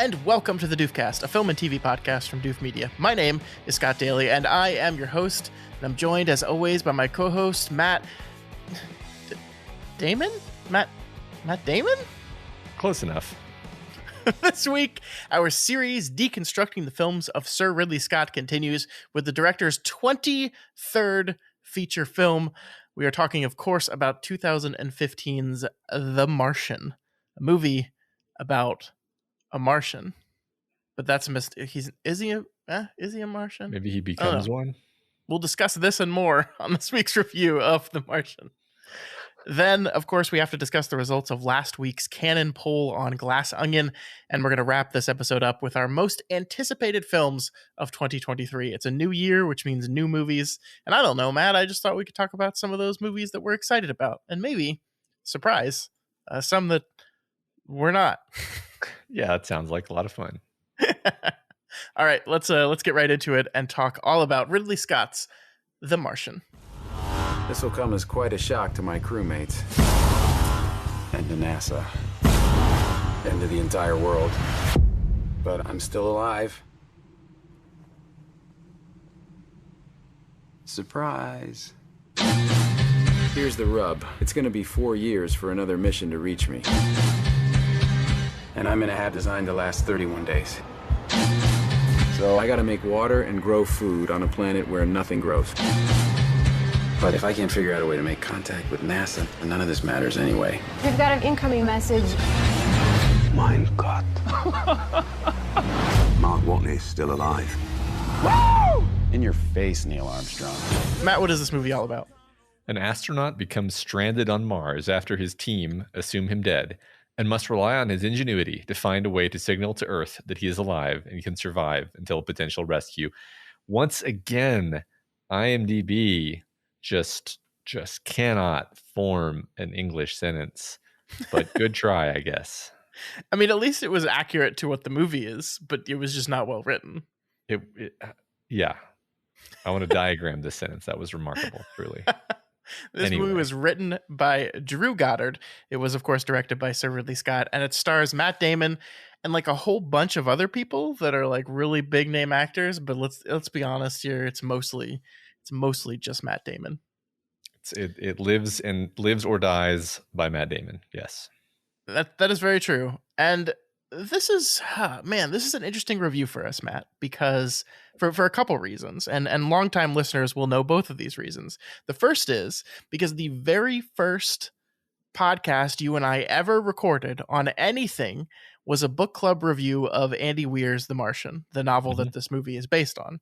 and welcome to the Doofcast, a film and TV podcast from Doof Media. My name is Scott Daly, and I am your host, and I'm joined, as always, by my co-host, Matt Damon? Matt Damon? Close enough. This week, our series Deconstructing the Films of Sir Ridley Scott continues with the director's 23rd feature film. We are talking, of course, about 2015's The Martian, a movie about a Martian. But that's a mistake. Is he a Martian? Maybe he becomes one. We'll discuss this and more on this week's review of The Martian. Then, of course, we have to discuss the results of last week's Canon poll on Glass Onion, and we're going to wrap this episode up with our most anticipated films of 2023. It's a new year, which means new movies, and I don't know, Matt, I just thought we could talk about some of those movies that we're excited about, and maybe, surprise, some that we're not. Yeah, that sounds like a lot of fun. All right, let's get right into it and talk all about Ridley Scott's The Martian. This will come as quite a shock to my crewmates, and to NASA, and to the entire world. But I'm still alive. Surprise. Here's the rub. It's gonna be 4 years for another mission to reach me. And I'm gonna have designed to last 31 days. So I gotta make water and grow food on a planet where nothing grows. But if I can't figure out a way to make contact with NASA, none of this matters anyway. We've got an incoming message. Mein Gott. Mark Watney's still alive. Woo! In your face, Neil Armstrong. Matt, what is this movie all about? An astronaut becomes stranded on Mars after his team assume him dead and must rely on his ingenuity to find a way to signal to Earth that he is alive and can survive until a potential rescue. Once again, IMDb just cannot form an English sentence, but good try, I guess. I mean, at least it was accurate to what the movie is, but it was just not well written. Yeah. I want to diagram this sentence. That was remarkable, truly. This movie was written by Drew Goddard. It was, of course, directed by Sir Ridley Scott, and it stars Matt Damon and like a whole bunch of other people that are like really big name actors. But let's be honest here, it's mostly just Matt Damon. It lives or dies by Matt Damon. Yes, that is very true. And this is an interesting review for us, Matt, because for a couple reasons, and longtime listeners will know both of these reasons. The first is because the very first podcast you and I ever recorded on anything was a book club review of Andy Weir's The Martian, the novel that this movie is based on.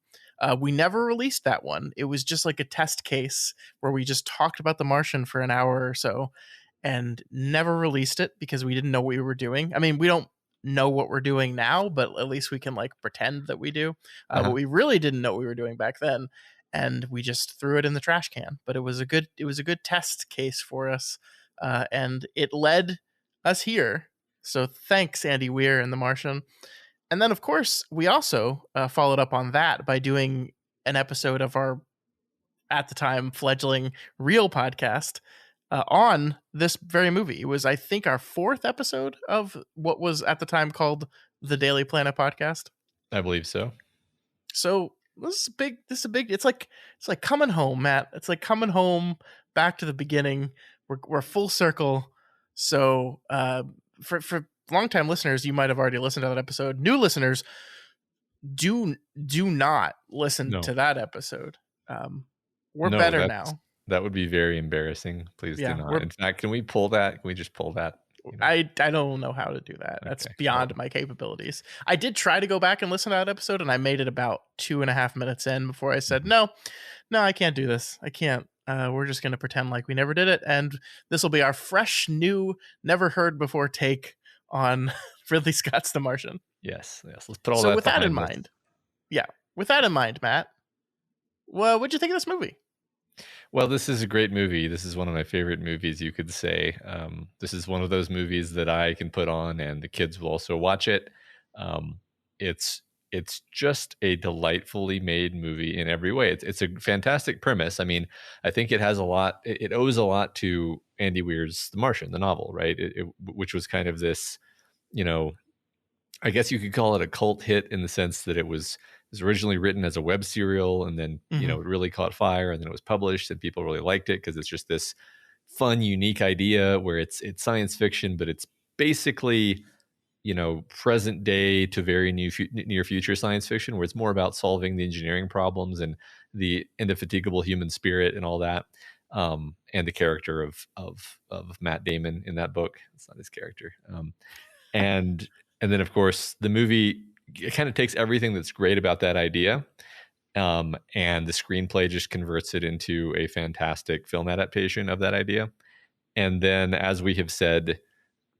We never released that one. It was just like a test case where we just talked about The Martian for an hour or so and never released it because we didn't know what we were doing. I mean, we don't know what we're doing now, but at least we can like pretend that we do. But we really didn't know what we were doing back then, and we just threw it in the trash can. But it was a good test case for us, and it led us here. So thanks, Andy Weir and The Martian. And then, of course, we also followed up on that by doing an episode of our, at the time, fledgling real podcast on this very movie. It was, I think, our 4th episode of what was at the time called the Daily Planet podcast. I believe so. So this is big. It's like coming home, Matt. It's like coming home back to the beginning. We're full circle. So for longtime listeners, you might have already listened to that episode. New listeners, do not listen to that episode. We're better now. That would be very embarrassing. Please do not. In fact, can we pull that? Can we just pull that? You know? I don't know how to do that. That's beyond my capabilities. I did try to go back and listen to that episode, and I made it about 2.5 minutes in before I said, no, I can't do this. I can't. We're just going to pretend like we never did it. And this will be our fresh, new, never heard before take on Ridley Scott's The Martian. Yes. Let's put all that. So with that in mind, Matt, well, what'd you think of this movie? Well, this is a great movie. This is one of my favorite movies, you could say. This is one of those movies that I can put on and the kids will also watch it. It's just a delightfully made movie in every way. It's a fantastic premise. I mean, I think it has a lot. It owes a lot to Andy Weir's The Martian, the novel, right? Which was kind of this, I guess you could call it a cult hit in the sense that it was originally written as a web serial, and then Mm-hmm. it really caught fire, and then it was published, and people really liked it because it's just this fun, unique idea where it's science fiction, but it's basically present day to very near future science fiction, where it's more about solving the engineering problems and the indefatigable human spirit and all that. And the character of Matt Damon in that book. It's not his character. And then of course the movie kind of takes everything that's great about that idea, and the screenplay just converts it into a fantastic film adaptation of that idea. And then, as we have said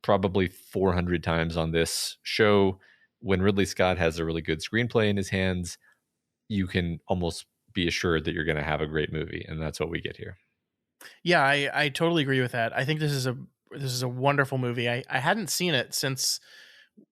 probably 400 times on this show, when Ridley Scott has a really good screenplay in his hands, you can almost be assured that you're going to have a great movie, and that's what we get here. Yeah, I totally agree with that. I think this is a wonderful movie. I hadn't seen it since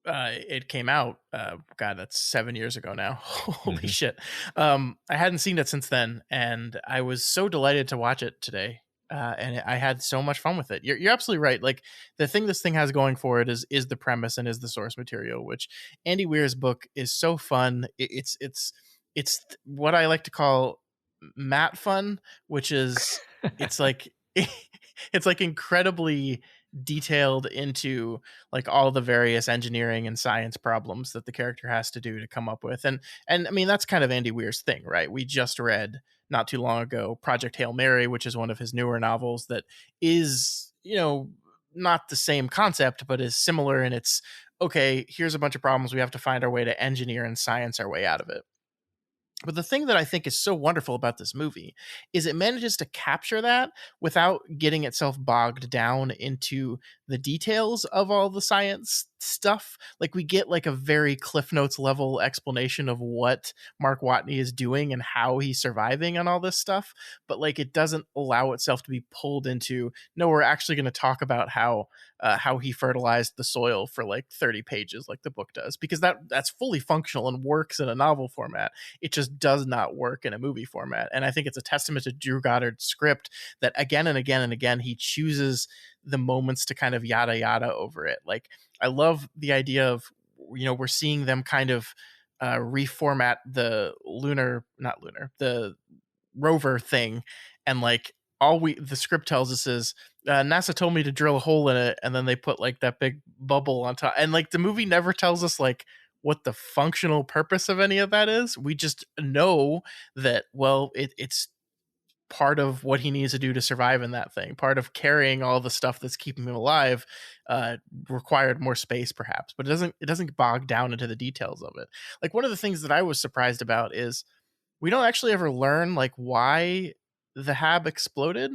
it came out. God, that's 7 years ago now. Holy shit. I hadn't seen it since then, and I was so delighted to watch it today. And I had so much fun with it. You're absolutely right. Like, the thing this thing has going for it is the premise and is the source material, which Andy Weir's book is so fun. It's what I like to call Matt fun, which is it's like it's like incredibly detailed into like all the various engineering and science problems that the character has to do to come up with. And I mean, that's kind of Andy Weir's thing, right? We just read not too long ago Project Hail Mary, which is one of his newer novels that is, not the same concept, but is similar in its, okay, here's a bunch of problems, we have to find our way to engineer and science our way out of it. But the thing that I think is so wonderful about this movie is it manages to capture that without getting itself bogged down into the details of all the science stuff. Like, we get like a very Cliff Notes level explanation of what Mark Watney is doing and how he's surviving and all this stuff. But like, it doesn't allow itself to be pulled into, no, we're actually going to talk about how he fertilized the soil for like 30 pages like the book does, because that's fully functional and works in a novel format. It just does not work in a movie format. And I think it's a testament to Drew Goddard's script that again and again and again he chooses the moments to kind of yada yada over it. Like, I love the idea of, we're seeing them kind of reformat the the rover thing, and like the script tells us is NASA told me to drill a hole in it, and then they put like that big bubble on top, and like the movie never tells us like what the functional purpose of any of that is. We just know that, well, it's part of what he needs to do to survive in that thing. Part of carrying all the stuff that's keeping him alive required more space, perhaps, but it doesn't bog down into the details of it. Like, one of the things that I was surprised about is we don't actually ever learn like why the hab exploded.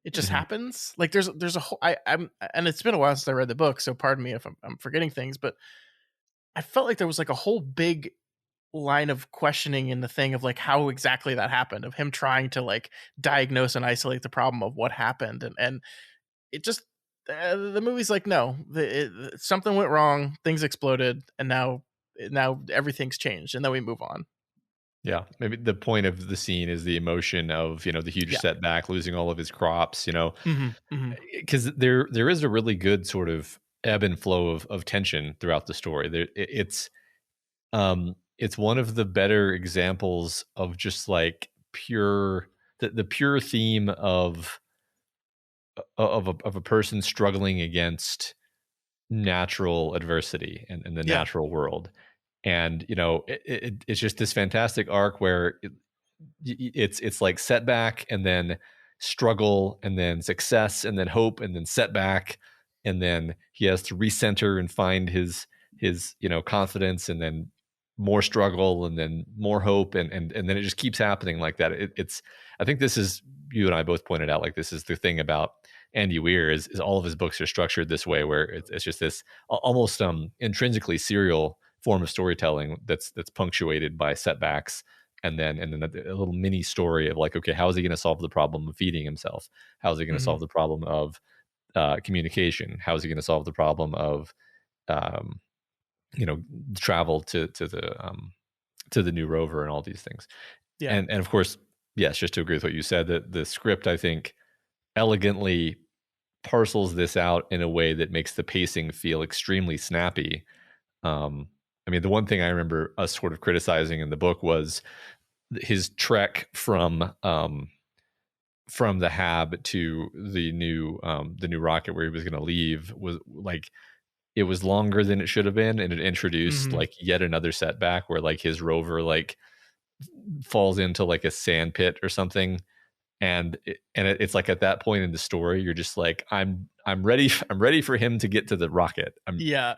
It just happens. Like, there's a whole, I'm and it's been a while since I read the book, so pardon me if I'm forgetting things, but I felt like there was like a whole big line of questioning in the thing of like how exactly that happened, of him trying to like diagnose and isolate the problem of what happened, and it just the movie's like, no, something went wrong, things exploded, and now everything's changed, and then we move on. Yeah, maybe the point of the scene is the emotion of the huge setback, losing all of his crops, because there is a really good sort of ebb and flow of tension throughout the story. It's one of the better examples of just like the pure theme of a person struggling against natural adversity and the natural world. And it's just this fantastic arc where it's like setback and then struggle and then success and then hope and then setback, and then he has to recenter and find his confidence, and then more struggle and then more hope, and then it just keeps happening like that. I think this is, you and I both pointed out, like, this is the thing about Andy Weir is all of his books are structured this way, where it's just this almost intrinsically serial form of storytelling that's punctuated by setbacks, and then a little mini story of like, okay, how is he going to solve the problem of feeding himself? How is he going to solve the problem of communication? How is he going to solve the problem of travel to the new rover and all these things? And of course, yes, just to agree with what you said, that the script, I think, elegantly parcels this out in a way that makes the pacing feel extremely snappy. I mean, the one thing I remember us sort of criticizing in the book was his trek from the Hab to the new rocket where he was going to leave was like, it was longer than it should have been, and it introduced like yet another setback where like his rover like falls into like a sand pit or something, and it's like at that point in the story you're just like, I'm ready for him to get to the rocket. Yeah.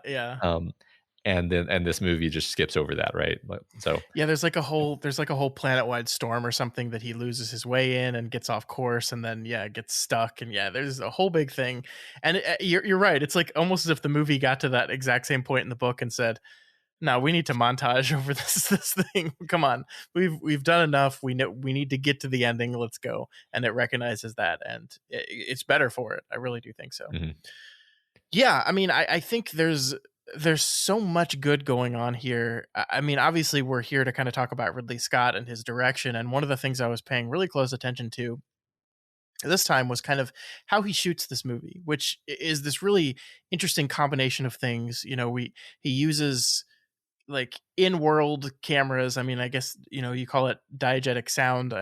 And this movie just skips over that, right? So yeah, there's like a whole planet-wide storm or something that he loses his way in and gets off course, and then gets stuck, and there's a whole big thing. And you're right, it's like almost as if the movie got to that exact same point in the book and said, no, we need to montage over this thing. Come on, we've done enough. We know we need to get to the ending. Let's go. And it recognizes that, and it's better for it. I really do think so. Yeah, I mean, I think there's so much good going on here. I mean, obviously we're here to kind of talk about Ridley Scott and his direction, and one of the things I was paying really close attention to this time was kind of how he shoots this movie, which is this really interesting combination of things. He uses like in-world cameras. I mean, I guess you call it diegetic sound.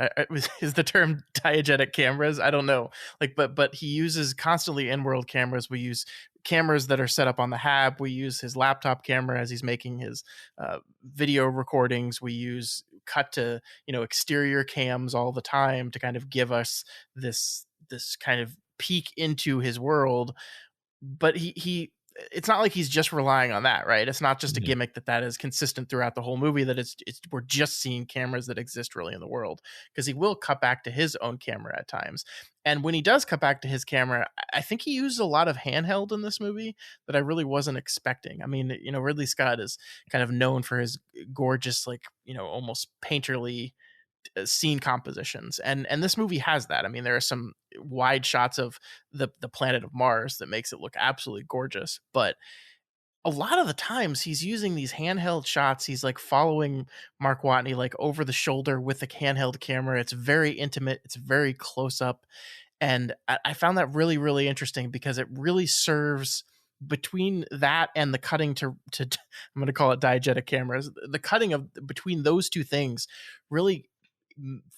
Is the term diegetic cameras? I don't know. Like, but he uses constantly in-world cameras. We use cameras that are set up on the Hab. We use his laptop camera as he's making his video recordings. We use cut to exterior cams all the time to kind of give us this kind of peek into his world. But he it's not like he's just relying on that, right? It's not just a gimmick that is consistent throughout the whole movie, that it's we're just seeing cameras that exist really in the world, because he will cut back to his own camera at times. And when he does cut back to his camera, I think he uses a lot of handheld in this movie that I really wasn't expecting. I mean, Ridley Scott is kind of known for his gorgeous, like, almost painterly scene compositions, and this movie has that. I mean, there are some wide shots of the planet of Mars that makes it look absolutely gorgeous, but a lot of the times he's using these handheld shots. He's like following Mark Watney like over the shoulder with the handheld camera. It's very intimate, it's very close up, and I found that really, really interesting, because it really serves between that and the cutting to I'm going to call it diegetic cameras. The cutting of between those two things really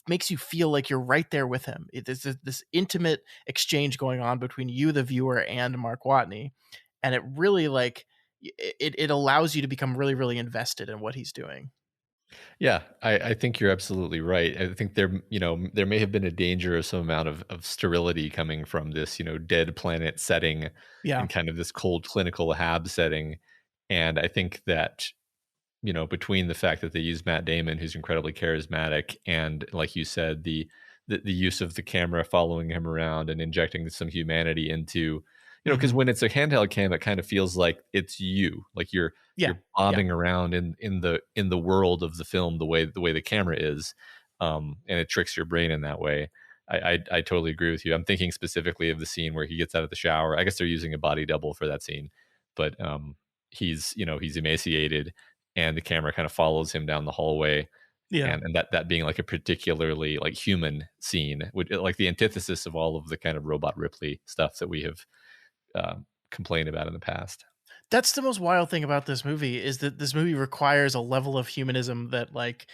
makes you feel like you're right there with him. There's this intimate exchange going on between you, the viewer, and Mark Watney, and it really like it allows you to become really, really invested in what he's doing. Yeah, I think you're absolutely right. I think there may have been a danger of some amount of sterility coming from this dead planet setting, and kind of this cold clinical Hab setting. And I think that between the fact that they use Matt Damon, who's incredibly charismatic, and like you said, the use of the camera following him around and injecting some humanity into, because when it's a handheld cam, it kind of feels like it's you, like you're bobbing around in the world of the film, the way the camera is, and it tricks your brain in that way. I totally agree with you. I'm thinking specifically of the scene where he gets out of the shower. I guess they're using a body double for that scene, but he's emaciated, and the camera kind of follows him down the hallway. And that being like a particularly like human scene, like the antithesis of all of the kind of robot Ripley stuff that we have complained about in the past. That's the most wild thing about this movie, is that this movie requires a level of humanism that like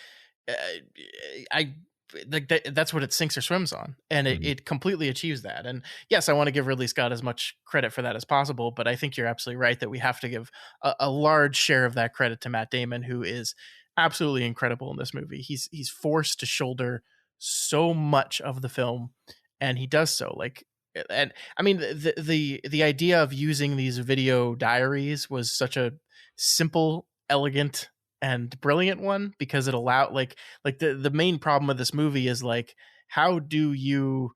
that's what it sinks or swims on, and it completely achieves that. And yes, I want to give Ridley Scott as much credit for that as possible, but I think you're absolutely right that we have to give a large share of that credit to Matt Damon, who is absolutely incredible in this movie. He's forced to shoulder so much of the film, and he does so. Like, and I mean, the idea of using these video diaries was such a simple, elegant, and brilliant one, because it allowed like the main problem of this movie is like, how do you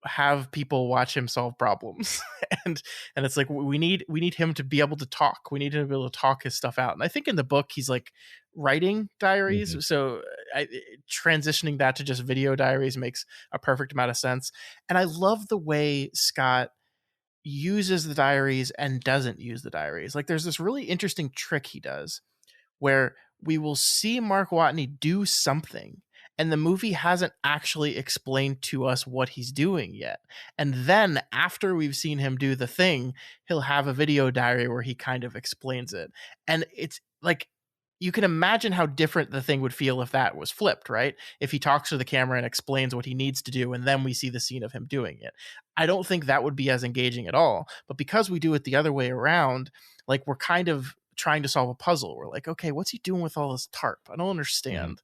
have people watch him solve problems? and it's like, we need him to be able to talk. We need him to be able to talk his stuff out. And I think in the book he's like writing diaries, so transitioning that to just video diaries makes a perfect amount of sense. And I love the way Scott uses the diaries and doesn't use the diaries. Like, there's this really interesting trick he does where we will see Mark Watney do something, and the movie hasn't actually explained to us what he's doing yet. And then after we've seen him do the thing, he'll have a video diary where he kind of explains it. And it's like, you can imagine how different the thing would feel if that was flipped, right? If he talks to the camera and explains what he needs to do, and then we see the scene of him doing it. I don't think that would be as engaging at all. But because we do it the other way around, like we're kind of trying to solve a puzzle. We're like, okay, what's he doing with all this tarp? I don't understand.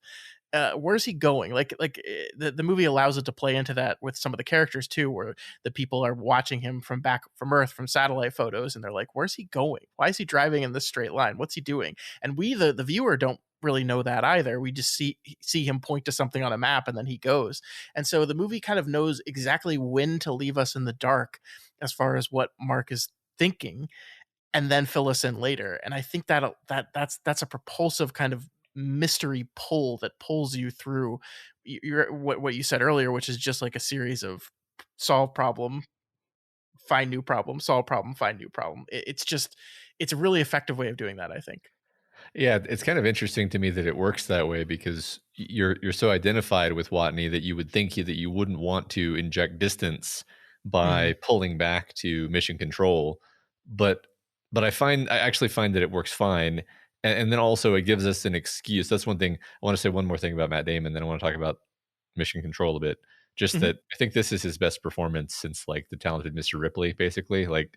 Where's he going? The movie allows it to play into that with some of the characters too, where the people are watching him from back from Earth from satellite photos, and they're like, where's he going? Why is he driving in this straight line? What's he doing? And we, the viewer, don't really know that either. We just see him point to something on a map, and then he goes. And so the movie kind of knows exactly when to leave us in the dark as far as what Mark is thinking, and then fill us in later. And I think that's a propulsive kind of mystery pull that pulls you through what you said earlier, which is just like a series of solve problem, find new problem, solve problem, find new problem. It's a really effective way of doing that, I think. Yeah, it's kind of interesting to me that it works that way, because you're so identified with Watney that you would think that you wouldn't want to inject distance by pulling back to mission control, but I actually find that it works fine. And then also it gives us an excuse. That's one thing. I want to say one more thing about Matt Damon, then I want to talk about Mission Control a bit. Just that I think this is his best performance since like The Talented Mr. Ripley, basically. Like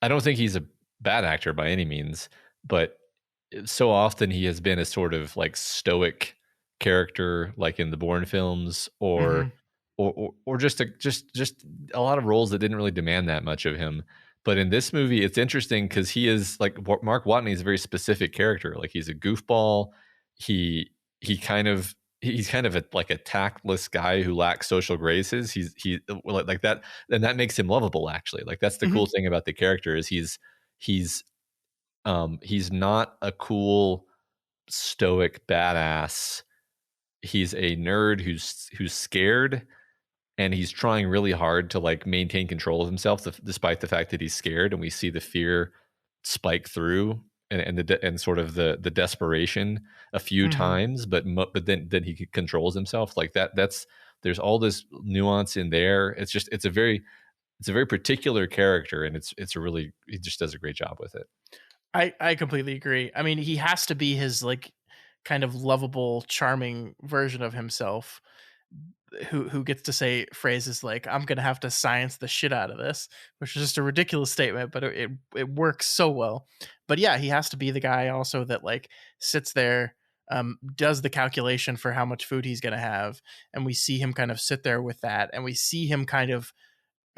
I don't think he's a bad actor by any means, but so often he has been a sort of like stoic character, like in the Bourne films, or just a lot of roles that didn't really demand that much of him. But in this movie, it's interesting because he is like Mark Watney is a very specific character. Like he's a goofball. He's kind of like a tactless guy who lacks social graces. He's like that, and that makes him lovable. Actually, like that's the cool thing about the character is he's not a cool stoic badass. He's a nerd who's scared. And he's trying really hard to like maintain control of himself, despite the fact that he's scared. And we see the fear spike through and sort of the desperation a few times, but then he controls himself like that. There's all this nuance in there. It's a very particular character, and he just does a great job with it. I completely agree. I mean, he has to be his like kind of lovable, charming version of himself, who gets to say phrases like, I'm gonna have to science the shit out of this, which is just a ridiculous statement, but it works so well. But yeah, he has to be the guy also that like sits there, does the calculation for how much food he's gonna have, and we see him kind of sit there with that, and we see him kind of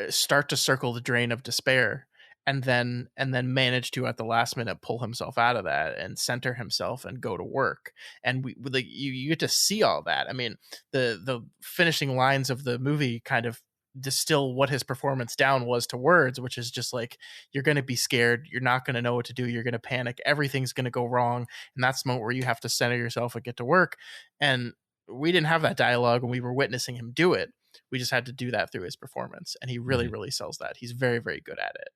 start to circle the drain of despair, and then manage to at the last minute pull himself out of that and center himself and go to work. And we like you get to see all that. I mean, the finishing lines of the movie kind of distill what his performance down was to words, which is just like, you're going to be scared, you're not going to know what to do, you're going to panic, everything's going to go wrong, and that's the moment where you have to center yourself and get to work. And we didn't have that dialogue when we were witnessing him do it. We just had to do that through his performance, and he really, really sells that. He's very, very good at it.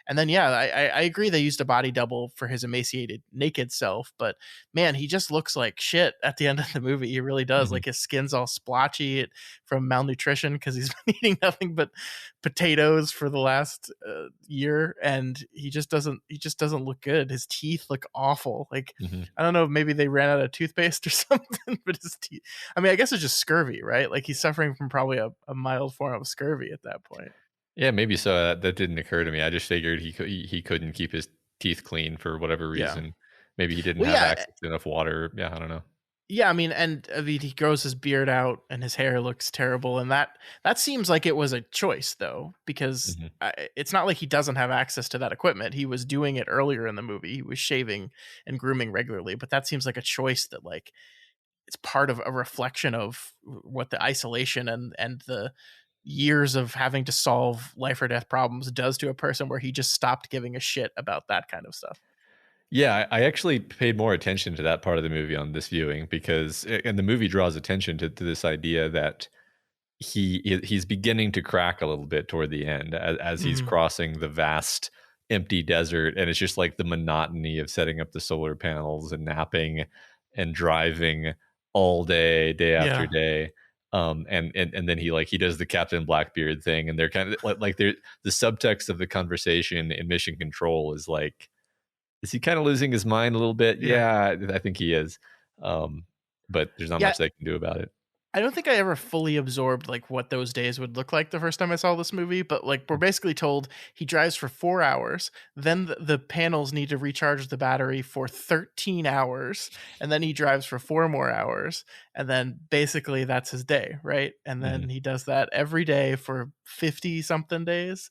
And then, yeah, I agree they used a body double for his emaciated, naked self, but man, he just looks like shit at the end of the movie. He really does. Like his skin's all splotchy from malnutrition because he's been eating nothing but potatoes for the last year, and he just doesn't look good. His teeth look awful. Like I don't know, maybe they ran out of toothpaste or something, but his teeth. I mean, I guess it's just scurvy, right? Like he's suffering from probably a mild form of scurvy at that point. Yeah, maybe so. That didn't occur to me. I just figured he couldn't keep his teeth clean for whatever reason. Yeah. Maybe he didn't have access to enough water. Yeah, I don't know. Yeah, I mean, he grows his beard out and his hair looks terrible, and that seems like it was a choice though, because it's not like he doesn't have access to that equipment. He was doing it earlier in the movie. He was shaving and grooming regularly, but that seems like a choice that like it's part of a reflection of what the isolation and the years of having to solve life or death problems does to a person, where he just stopped giving a shit about that kind of stuff. Yeah, I actually paid more attention to that part of the movie on this viewing, and the movie draws attention to this idea that he's beginning to crack a little bit toward the end as he's crossing the vast empty desert, and it's just like the monotony of setting up the solar panels and napping and driving all day after day. And then he does the Captain Blackbeard thing, and they're kind of like the subtext of the conversation in Mission Control is like is he kind of losing his mind a little bit? Yeah. Yeah, I think he is. But there's not Yeah, much they can do about it. I don't think I ever fully absorbed like what those days would look like the first time I saw this movie, but like we're basically told he drives for 4 hours, then the panels need to recharge the battery for 13 hours, and then he drives for 4 more hours, and then basically that's his day, right? And then he does that every day for 50 something days,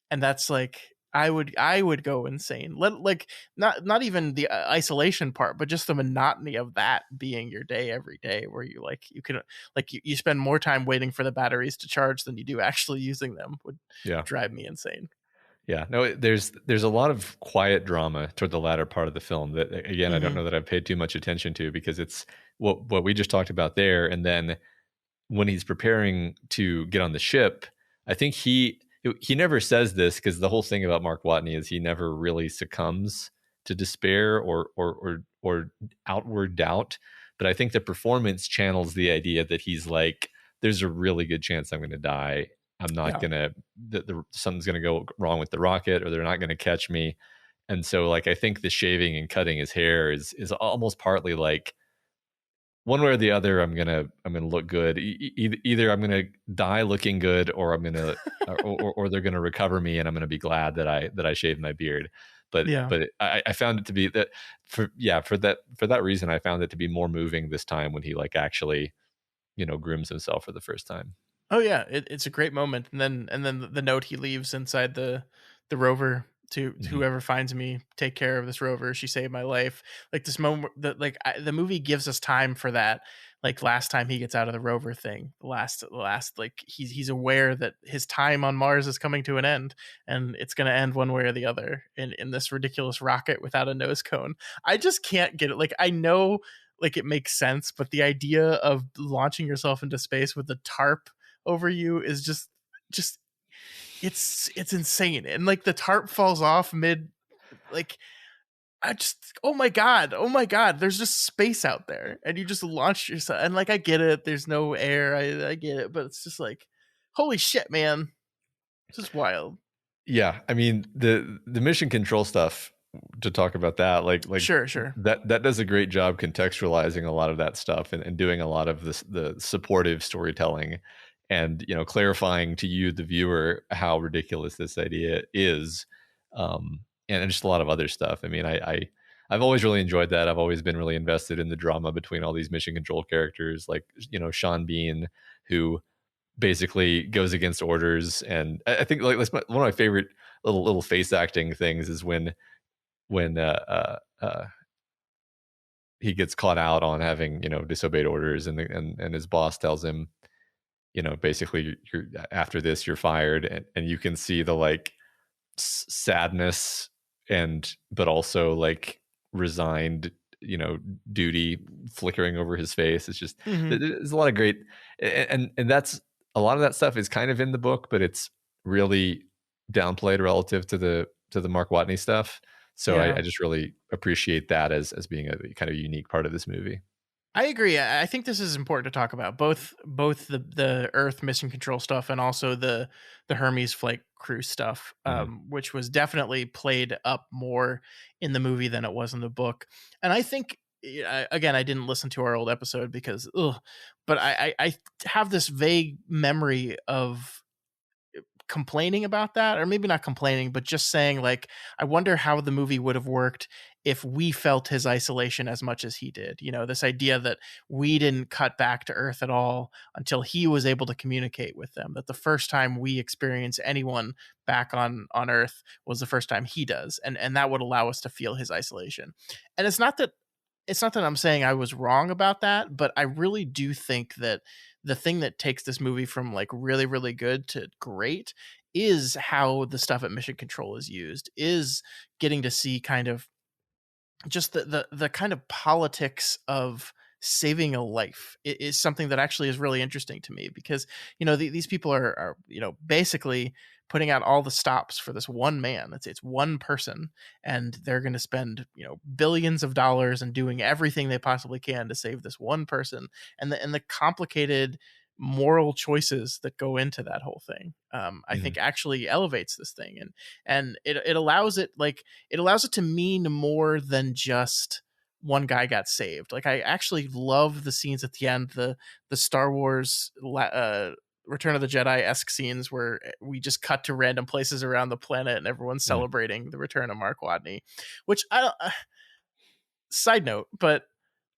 and that's like I would go insane. Like not even the isolation part, but just the monotony of that being your day every day, where you can like you spend more time waiting for the batteries to charge than you do actually using them would Yeah. drive me insane. Yeah, no, there's a lot of quiet drama toward the latter part of the film that, again, I don't know that I've paid too much attention to, because it's what we just talked about there. And then when he's preparing to get on the ship, I think he never says this, because the whole thing about Mark Watney is he never really succumbs to despair or outward doubt. But I think the performance channels the idea that he's like, there's a really good chance I'm going to die. I'm not gonna something's gonna go wrong with the rocket, or they're not gonna catch me. And so like I think the shaving and cutting his hair is almost partly like, one way or the other, I'm gonna look good. Either I'm gonna die looking good, or I'm gonna or they're gonna recover me, and I'm gonna be glad that I shaved my beard. But Yeah. I found it to be that for that reason, I found it to be more moving this time when he like actually, grooms himself for the first time. Oh yeah, it's a great moment, and then the note he leaves inside the rover to whoever finds me, take care of this rover. She saved my life. Like this moment that like the movie gives us time for that. Like last time he gets out of the rover thing, the last like he's aware that his time on Mars is coming to an end, and it's going to end one way or the other in this ridiculous rocket without a nose cone. I just can't get it. Like I know like it makes sense, but the idea of launching yourself into space with a tarp over you is just it's insane. And like the tarp falls off mid, like I just oh my god, there's just space out there and you just launch yourself. And like I get it, there's no air, I get it, but it's just like holy shit, man, it's just wild. Yeah, I mean the mission control stuff, to talk about that, like Sure. that does a great job contextualizing a lot of that stuff, and doing a lot of the supportive storytelling, and clarifying to you, the viewer, how ridiculous this idea is, and just a lot of other stuff. I mean, I've always really enjoyed that. I've always been really invested in the drama between all these mission control characters, like Sean Bean, who basically goes against orders. And I think like one of my favorite little face acting things is when he gets caught out on having disobeyed orders, and his boss tells him, basically, you're after this, you're fired, and you can see the like sadness, but also like resigned duty flickering over his face. It's just there's a lot of great, and that's a lot of that stuff is kind of in the book, but it's really downplayed relative to the Mark Watney stuff. So I just really appreciate that as being a kind of unique part of this movie. I agree. I think this is important to talk about, both the Earth mission control stuff and also the Hermes flight crew stuff, which was definitely played up more in the movie than it was in the book. And I think, again, I didn't listen to our old episode because, but I have this vague memory of complaining about that, or maybe not complaining, but just saying like, I wonder how the movie would have worked if we felt his isolation as much as he did. This idea that we didn't cut back to Earth at all until he was able to communicate with them, that the first time we experience anyone back on Earth was the first time he does. And that would allow us to feel his isolation. And it's not that I'm saying I was wrong about that, but I really do think that the thing that takes this movie from like really, really good to great is how the stuff at Mission Control is used, is getting to see kind of just the kind of politics of saving a life. It is something that actually is really interesting to me, because these people are basically putting out all the stops for this one man. It's one person, and they're going to spend billions of dollars and doing everything they possibly can to save this one person. And the complicated moral choices that go into that whole thing, I Mhm. think actually elevates this thing, and it allows it to mean more than just one guy got saved. Like, I actually love the scenes at the end, the Star Wars Return of the Jedi-esque scenes where we just cut to random places around the planet and everyone's Yeah. celebrating the return of Mark Watney, which I don't side note, but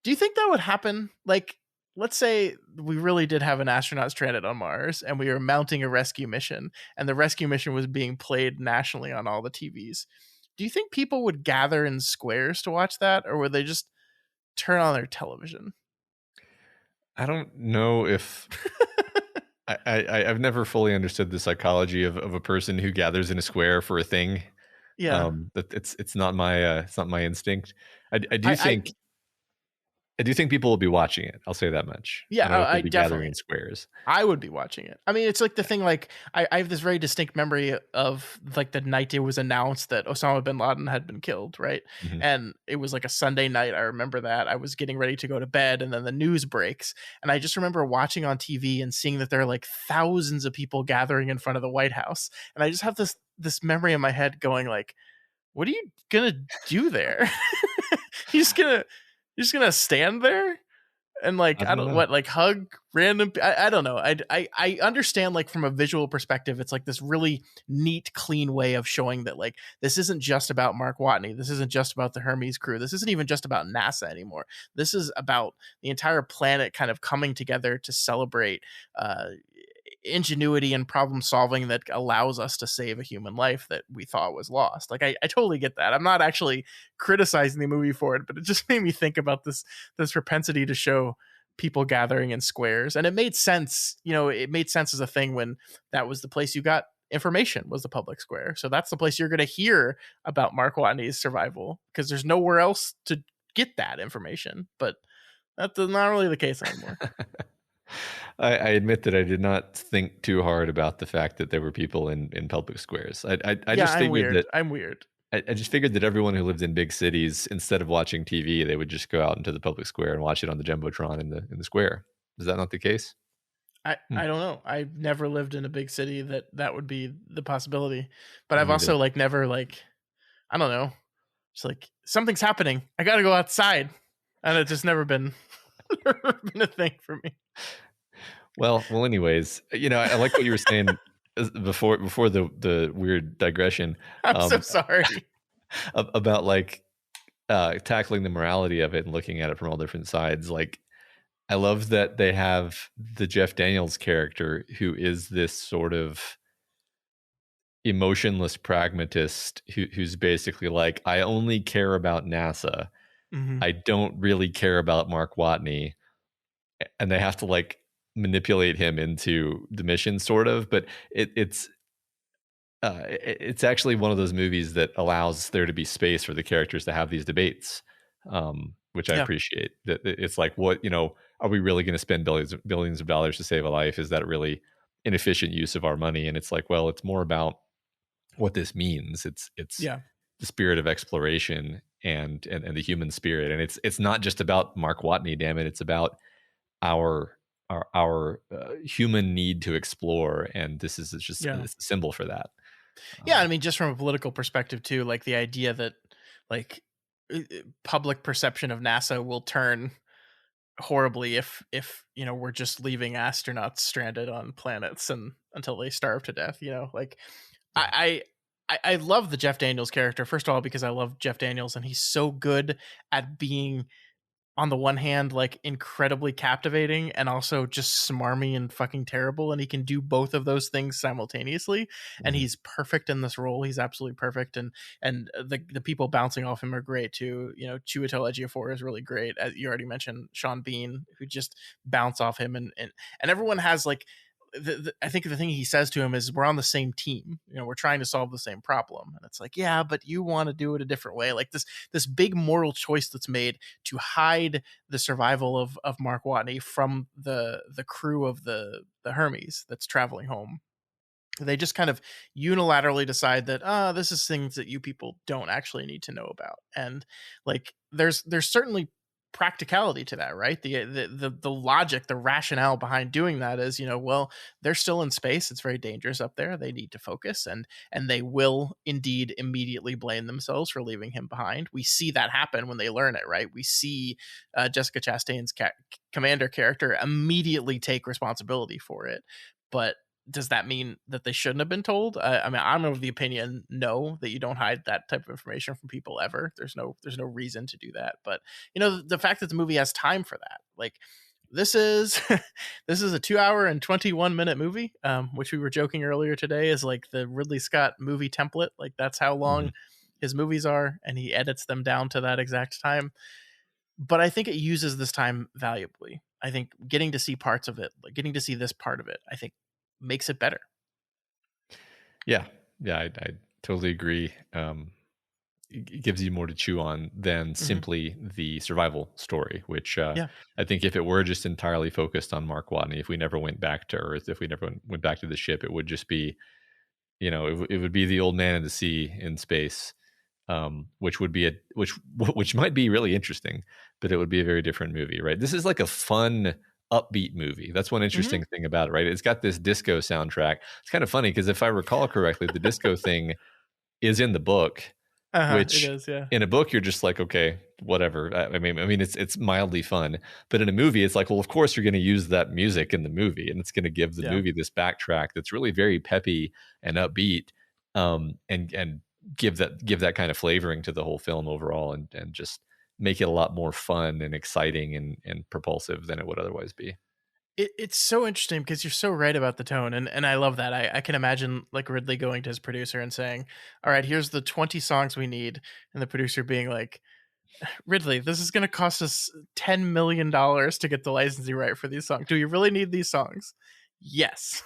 do you think that would happen? Like, let's say we really did have an astronaut stranded on Mars and we were mounting a rescue mission, and the rescue mission was being played nationally on all the TVs. Do you think people would gather in squares to watch that, or would they just turn on their television? I don't know if I've never fully understood the psychology of a person who gathers in a square for a thing. Yeah. That it's not my instinct. I do I think people will be watching it. I'll say that much. Yeah, I don't know if I they'll be gathering definitely in squares. I would be watching it. I mean, it's like the thing, like I have this very distinct memory of like the night it was announced that Osama bin Laden had been killed, right? Mhm. And it was like a Sunday night. I remember that. I was getting ready to go to bed, and then the news breaks. And I just remember watching on TV and seeing that there are like thousands of people gathering in front of the White House. And I just have this memory in my head going like, what are you gonna do there? you just gonna you're just gonna stand there? And like, I I don't don't know. what, like hug random, I don't know. I understand, like, from a visual perspective, it's like this really neat, clean way of showing that like this isn't just about Mark Watney, this isn't just about the Hermes crew, this isn't even just about NASA anymore. This is about the entire planet kind of coming together to celebrate ingenuity and problem solving that allows us to save a human life that we thought was lost. Like, I totally get that. I'm not actually criticizing the movie for it, but it just made me think about this propensity to show people gathering in squares. And it made sense, it made sense as a thing when that was the place you got information, was the public square. So that's the place you're going to hear about Mark Watney's survival, because there's nowhere else to get that information. But that's not really the case anymore. I admit that I did not think too hard about the fact that there were people in public squares. I just figured that I'm weird. I just figured that everyone who lived in big cities, instead of watching TV, they would just go out into the public square and watch it on the jumbotron in the square. Is that not the case? I don't know. I've never lived in a big city that would be the possibility. But Me I've also neither. like never, like, I don't know. It's like something's happening, I got to go outside, and it's just never been a thing for me. Well. Anyways, I like what you were saying before the weird digression. I'm so sorry. About like tackling the morality of it and looking at it from all different sides. Like, I love that they have the Jeff Daniels character, who is this sort of emotionless pragmatist who's basically like, I only care about NASA. Mhm. I don't really care about Mark Watney. And they have to like manipulate him into the mission, sort of. But it's actually one of those movies that allows there to be space for the characters to have these debates, which I Yeah. appreciate. That it's like, what, are we really going to spend billions of dollars to save a life? Is that a really inefficient use of our money? And it's like, well, it's more about what this means. It's Yeah. the spirit of exploration and the human spirit, and it's not just about Mark Watney. Damn it, it's about our human need to explore, and this is just Yeah. it's a symbol for that. Yeah, I mean, just from a political perspective too, like the idea that like public perception of NASA will turn horribly if we're just leaving astronauts stranded on planets and until they starve to death. Like, I love the Jeff Daniels character, first of all, because I love Jeff Daniels and he's so good at being, on the one hand, like incredibly captivating and also just smarmy and fucking terrible, and he can do both of those things simultaneously. And Mhm. he's perfect in this role. He's absolutely perfect, and the people bouncing off him are great too. Chiwetel Ejiofor is really great. As you already mentioned, Sean Bean, who just bounce off him, and everyone has like I think the thing he says to him is, we're on the same team. We're trying to solve the same problem. And it's like, yeah, but you want to do it a different way. Like this big moral choice that's made to hide the survival of Mark Watney from the crew of the Hermes that's traveling home. They just kind of unilaterally decide that, this is things that you people don't actually need to know about. And like, there's certainly practicality to that, right? The logic, the rationale behind doing that is, well, they're still in space. It's very dangerous up there. They need to focus, and they will indeed immediately blame themselves for leaving him behind. We see that happen when they learn it, right? We see Jessica Chastain's commander character immediately take responsibility for it. But does that mean that they shouldn't have been told? I mean, I'm of the opinion, no, that you don't hide that type of information from people ever. There's no reason to do that. But the fact that the movie has time for that, like this is this is a 2-hour and 21-minute movie, which we were joking earlier today is like the Ridley Scott movie template. Like that's how long his movies are, and he edits them down to that exact time. But I think it uses this time valuably. I think getting to see parts of it, like getting to see this part of it, I think makes it better. Yeah, I totally agree. It gives you more to chew on than simply the survival story, which I think if it were just entirely focused on Mark Watney, if we never went back to Earth, if we never went back to the ship, it would just be, it would be the old man in the sea in space, which would be which might be really interesting, but it would be a very different movie, right? This is like a fun, upbeat movie. That's one interesting thing about it, right? It's got this disco soundtrack. It's kind of funny because if I recall correctly, the disco thing is in the book, which it is, yeah. In a book you're just like, okay, whatever. I mean, it's mildly fun, but in a movie, it's like, well, of course you're going to use that music in the movie, and it's going to give the movie this backtrack that's really very peppy and upbeat, and give that kind of flavoring to the whole film overall, and just make it a lot more fun and exciting and propulsive than it would otherwise be. It's so interesting because you're so right about the tone, and I love that. I can imagine like Ridley going to his producer and saying, all right, here's the 20 songs we need, and the producer being like, Ridley, this is going to cost us $10 million to get the licensing right for these songs. Do you really need these songs? Yes.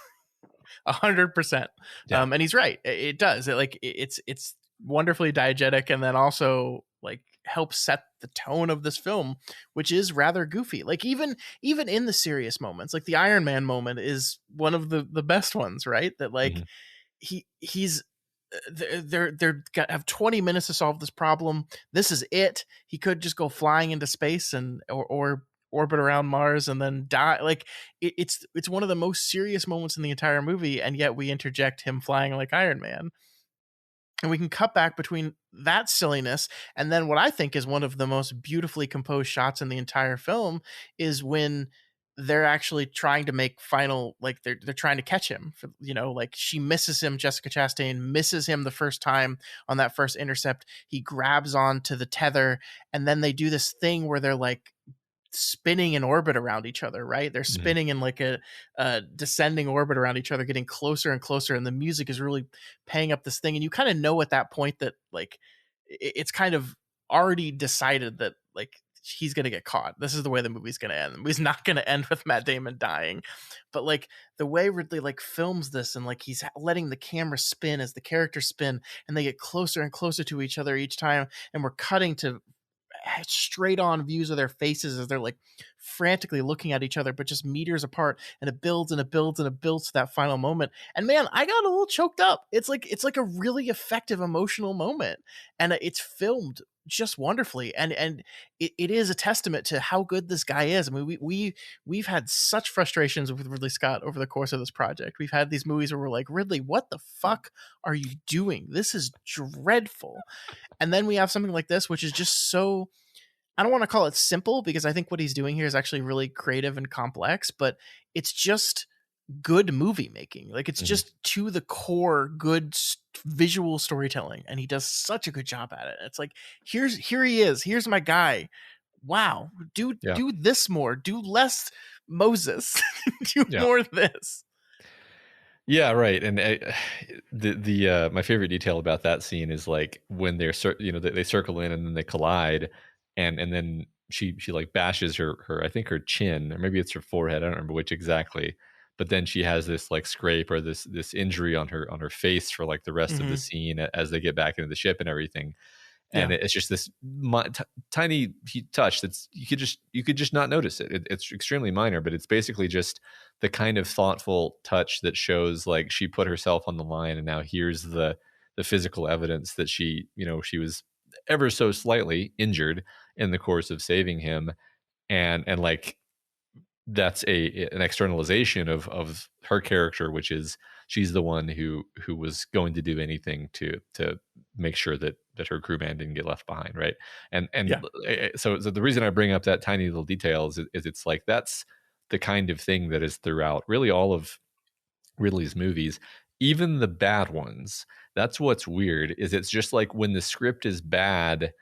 100%. Yeah. And he's right. It does. It's wonderfully diegetic, and then also like helps set the tone of this film, which is rather goofy. Like even in the serious moments, like the Iron Man moment is one of the best ones, right? That like he's they're have 20 minutes to solve this problem. This is it. He could just go flying into space and or orbit around Mars and then die. Like it's one of the most serious moments in the entire movie, and yet we interject him flying like Iron Man. And we can cut back between that silliness and then what I think is one of the most beautifully composed shots in the entire film is when they're actually trying to make final, like they're trying to catch him for, like she misses him. Jessica Chastain misses him the first time on that first intercept. He grabs onto the tether, and then they do this thing where they're like spinning in orbit around each other, right? They're spinning in like a descending orbit around each other, getting closer and closer, and the music is really paying up this thing, and you kind of know at that point that like it's kind of already decided that like he's gonna get caught. This is the way the movie's gonna end. The movie's not gonna end with Matt Damon dying, but like the way Ridley like films this, and like he's letting the camera spin as the characters spin, and they get closer and closer to each other each time, and we're cutting to straight on views of their faces as they're like frantically looking at each other, but just meters apart, and it builds and it builds and it builds to that final moment. And man, I got a little choked up. It's like a really effective emotional moment, and it's filmed just wonderfully, and it is a testament to how good this guy is. I mean, we've had such frustrations with Ridley Scott over the course of this project. We've had these movies where we're like, Ridley, what the fuck are you doing? This is dreadful. And then we have something like this, which is just so, I don't want to call it simple, because I think what he's doing here is actually really creative and complex, but it's just good movie making. Like it's just to the core good visual storytelling, and he does such a good job at it. It's like, here he is, here's my guy. Wow, do this more, do less Moses, do more of this. Yeah, right. And the my favorite detail about that scene is like when they're they circle in and then they collide, and then she like bashes her I think her chin, or maybe it's her forehead, I don't remember which exactly, but then she has this like scrape or this injury on her face for like the rest of the scene as they get back into the ship and everything. And it's just this tiny touch that's you could just not notice it. It's extremely minor, but it's basically just the kind of thoughtful touch that shows like she put herself on the line, and now here's the physical evidence that she was ever so slightly injured in the course of saving him, and like that's an externalization of her character, which is she's the one who was going to do anything to make sure that her crewman didn't get left behind, right? And Yeah. so the reason I bring up that tiny little detail is it's like that's the kind of thing that is throughout really all of Ridley's movies, even the bad ones. That's what's weird, is it's just like when the script is bad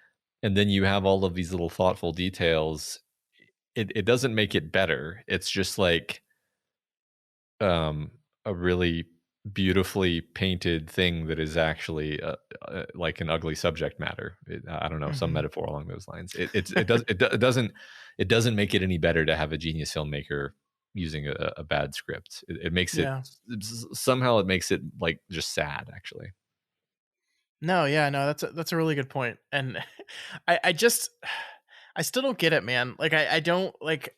and then you have all of these little thoughtful details, it doesn't make it better. It's just like a really beautifully painted thing that is actually like an ugly subject matter. I don't know, some metaphor along those lines. It doesn't make it any better to have a genius filmmaker using a bad script. It makes it somehow, it makes it like just sad, actually. No, yeah, no, that's a really good point. And I still don't get it, man. Like I don't like,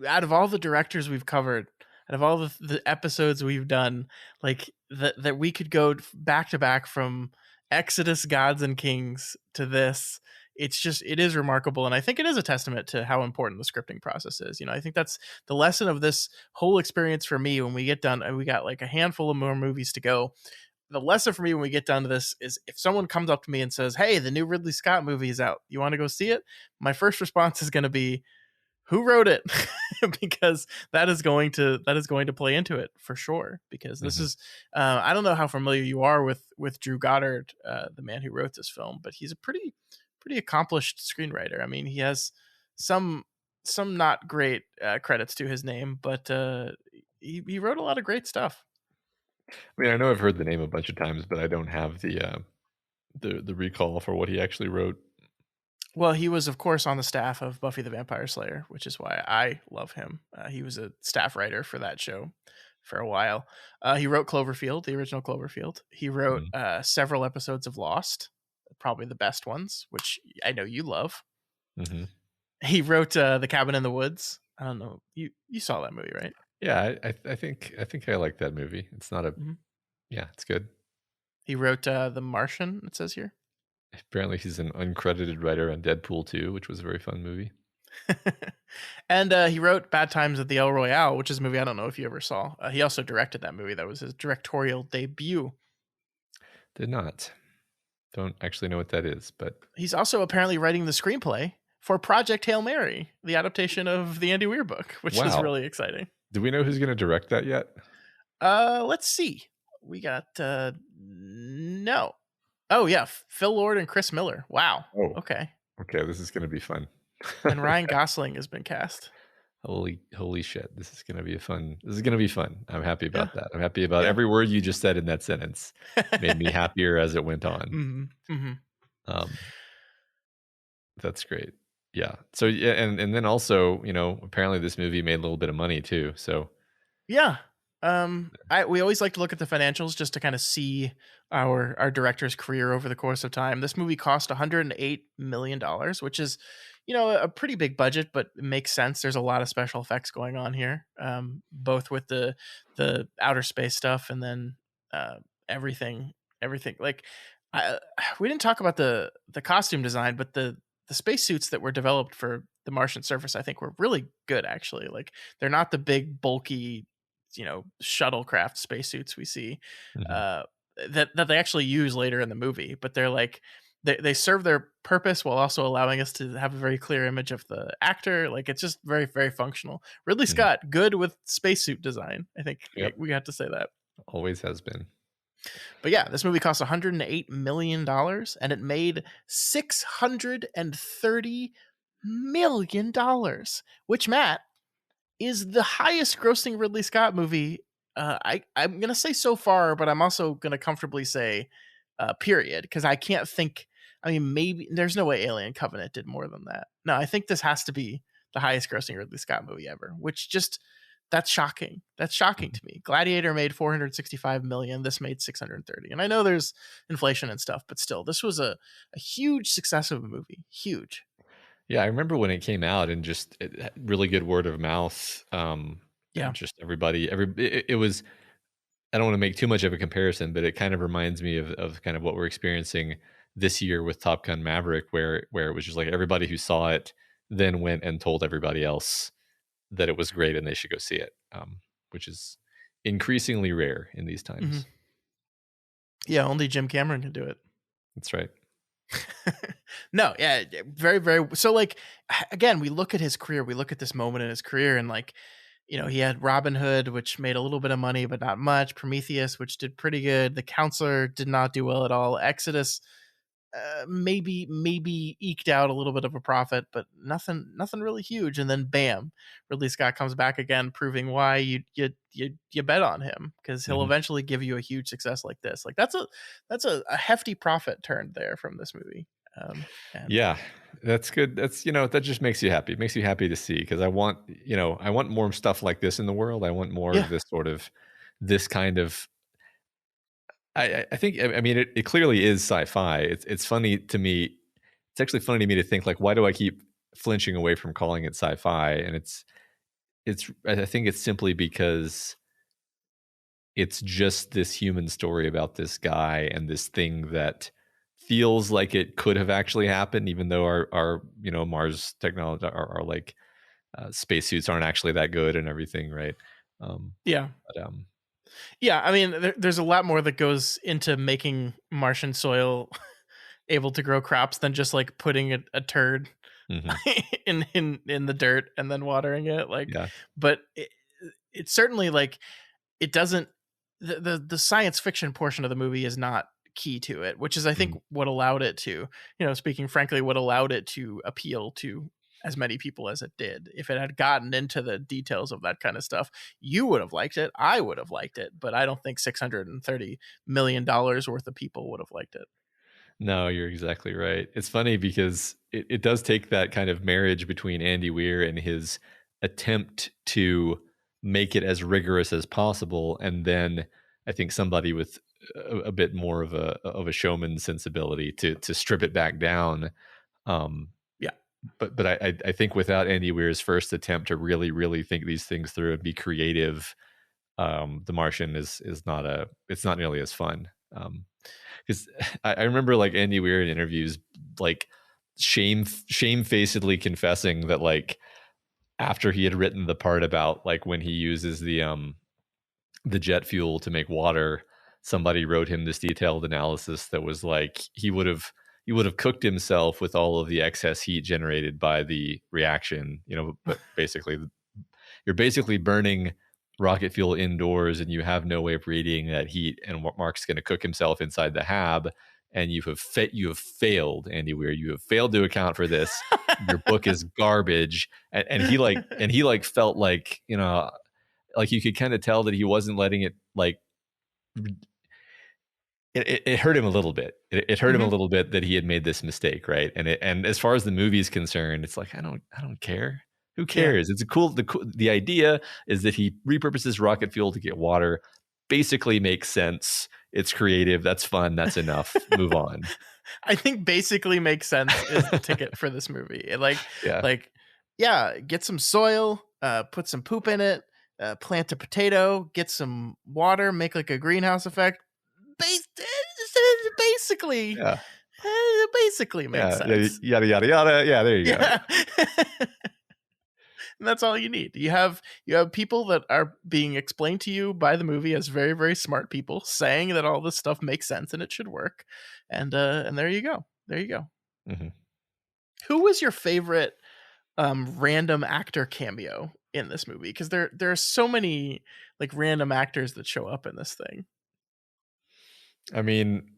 out of all the directors we've covered, out of all the episodes we've done, like that we could go back to back from Exodus, Gods and Kings to this. It is remarkable. And I think it is a testament to how important the scripting process is. I think that's the lesson of this whole experience for me. When we get done, and we got like a handful of more movies to go, the lesson for me when we get down to this is, if someone comes up to me and says, "Hey, the new Ridley Scott movie is out, you want to go see it?" My first response is going to be, "Who wrote it?" Because that is going to play into it for sure. Because this is, I don't know how familiar you are with Drew Goddard, the man who wrote this film, but he's a pretty accomplished screenwriter. I mean, he has some not great credits to his name, but he wrote a lot of great stuff. I mean, I know I've heard the name a bunch of times, but I don't have the recall for what he actually wrote. Well, he was, of course, on the staff of Buffy the Vampire Slayer, which is why I love him. He was a staff writer for that show for a while. He wrote Cloverfield, the original Cloverfield. He wrote several episodes of Lost, probably the best ones, which I know you love. Mm-hmm. He wrote The Cabin in the Woods. I don't know. You saw that movie, right? Yeah, I think I like that movie. It's not a yeah, it's good. He wrote The Martian, it says here. Apparently he's an uncredited writer on Deadpool 2, which was a very fun movie. And he wrote Bad Times at the El Royale, which is a movie I don't know if you ever saw. He also directed that movie. That was his directorial debut. Did not. Don't actually know what that is, but he's also apparently writing the screenplay for Project Hail Mary, the adaptation of the Andy Weir book, which is really exciting. Do we know who's going to direct that yet? Let's see. We got no. Oh yeah, Phil Lord and Chris Miller. Wow. Oh, okay. Okay, this is going to be fun. And Ryan Gosling has been cast. Holy shit! This is going to be fun. I'm happy about that. I'm happy about every word you just said in that sentence. Made me happier as it went on. That's great. Yeah. So yeah, and then also, apparently this movie made a little bit of money too. So yeah. We always like to look at the financials just to kind of see our director's career over the course of time. This movie cost $108 million, which is, a pretty big budget, but it makes sense. There's a lot of special effects going on here, both with the outer space stuff and then everything. Like, we didn't talk about the costume design, but the spacesuits that were developed for the Martian surface, I think, were really good, actually. Like, they're not the big, bulky, shuttlecraft spacesuits we see that they actually use later in the movie, but they're like they serve their purpose while also allowing us to have a very clear image of the actor. Like, it's just very, very functional. Ridley Scott, good with spacesuit design. I think we have to say that. Always has been. But yeah, this movie cost $108 million and it made $630 million, which, Matt, is the highest grossing Ridley Scott movie. I'm going to say so far, but I'm also going to comfortably say period, because I can't think. I mean, maybe there's no way Alien Covenant did more than that. No, I think this has to be the highest grossing Ridley Scott movie ever, which that's shocking. That's shocking to me. Gladiator made $465 million. This made $630. And I know there's inflation and stuff, but still, this was a huge success of a movie. Huge. Yeah, I remember when it came out and just really good word of mouth. Just everybody, it was, I don't want to make too much of a comparison, but it kind of reminds me of kind of what we're experiencing this year with Top Gun Maverick, where it was just like everybody who saw it then went and told everybody else that it was great and they should go see it, which is increasingly rare in these times. Yeah, only Jim Cameron can do it. That's right. No, yeah, very, very. So, like, again, we look at his career, we look at this moment in his career, and like, you know, he had Robin Hood, which made a little bit of money, but not much. Prometheus, which did pretty good. The Counselor did not do well at all. Exodus, maybe eked out a little bit of a profit, but nothing really huge. And then bam, Ridley Scott comes back again, proving why you bet on him, because he'll eventually give you a huge success like this. Like that's a hefty profit turned there from this movie. Yeah, that's good. That's, you know, that just makes you happy. It makes you happy to see, because I want more stuff like this in the world. I want more of this kind of. I think, I mean, it clearly is sci-fi. It's funny to me. It's actually funny to me to think, like, why do I keep flinching away from calling it sci-fi? And I think it's simply because it's just this human story about this guy and this thing that feels like it could have actually happened, even though our Mars technology, our like spacesuits aren't actually that good and everything, right? Yeah, I mean, there's a lot more that goes into making Martian soil able to grow crops than just like putting a turd in the dirt and then watering it. Like, but it's certainly like it doesn't. The science fiction portion of the movie is not key to it, which is, I think, what allowed it to, speaking frankly, what allowed it to appeal to as many people as it did. If it had gotten into the details of that kind of stuff, you would have liked it. I would have liked it, but I don't think $630 million worth of people would have liked it. No, you're exactly right. It's funny because it does take that kind of marriage between Andy Weir and his attempt to make it as rigorous as possible, and then I think somebody with a bit more of a showman sensibility to strip it back down. But I think without Andy Weir's first attempt to really, really think these things through and be creative, The Martian is not nearly as fun. Because I remember, like, Andy Weir in interviews, like, shamefacedly confessing that, like, after he had written the part about, like, when he uses the jet fuel to make water, somebody wrote him this detailed analysis that was like he would have cooked himself with all of the excess heat generated by the reaction, but basically you're basically burning rocket fuel indoors and you have no way of radiating that heat, and Mark's going to cook himself inside the hab, and you have failed, Andy Weir. You have failed to account for this. Your book is garbage. And he felt like, like you could kind of tell that he wasn't letting it, like, it hurt him a little bit. It hurt him a little bit that he had made this mistake, right? And as far as the movie is concerned, it's like, I don't care. Who cares? Yeah. It's the idea is that he repurposes rocket fuel to get water. Basically makes sense. It's creative. That's fun. That's enough. Move on. I think basically makes sense is the ticket for this movie. Get some soil, put some poop in it, plant a potato, get some water, make like a greenhouse effect. Basically makes sense. Yada yada yada. Yeah, there you go. And that's all you need. You have people that are being explained to you by the movie as very, very smart people saying that all this stuff makes sense and it should work. And there you go. Mm-hmm. Who was your favorite random actor cameo in this movie? Because there are so many like random actors that show up in this thing. I mean,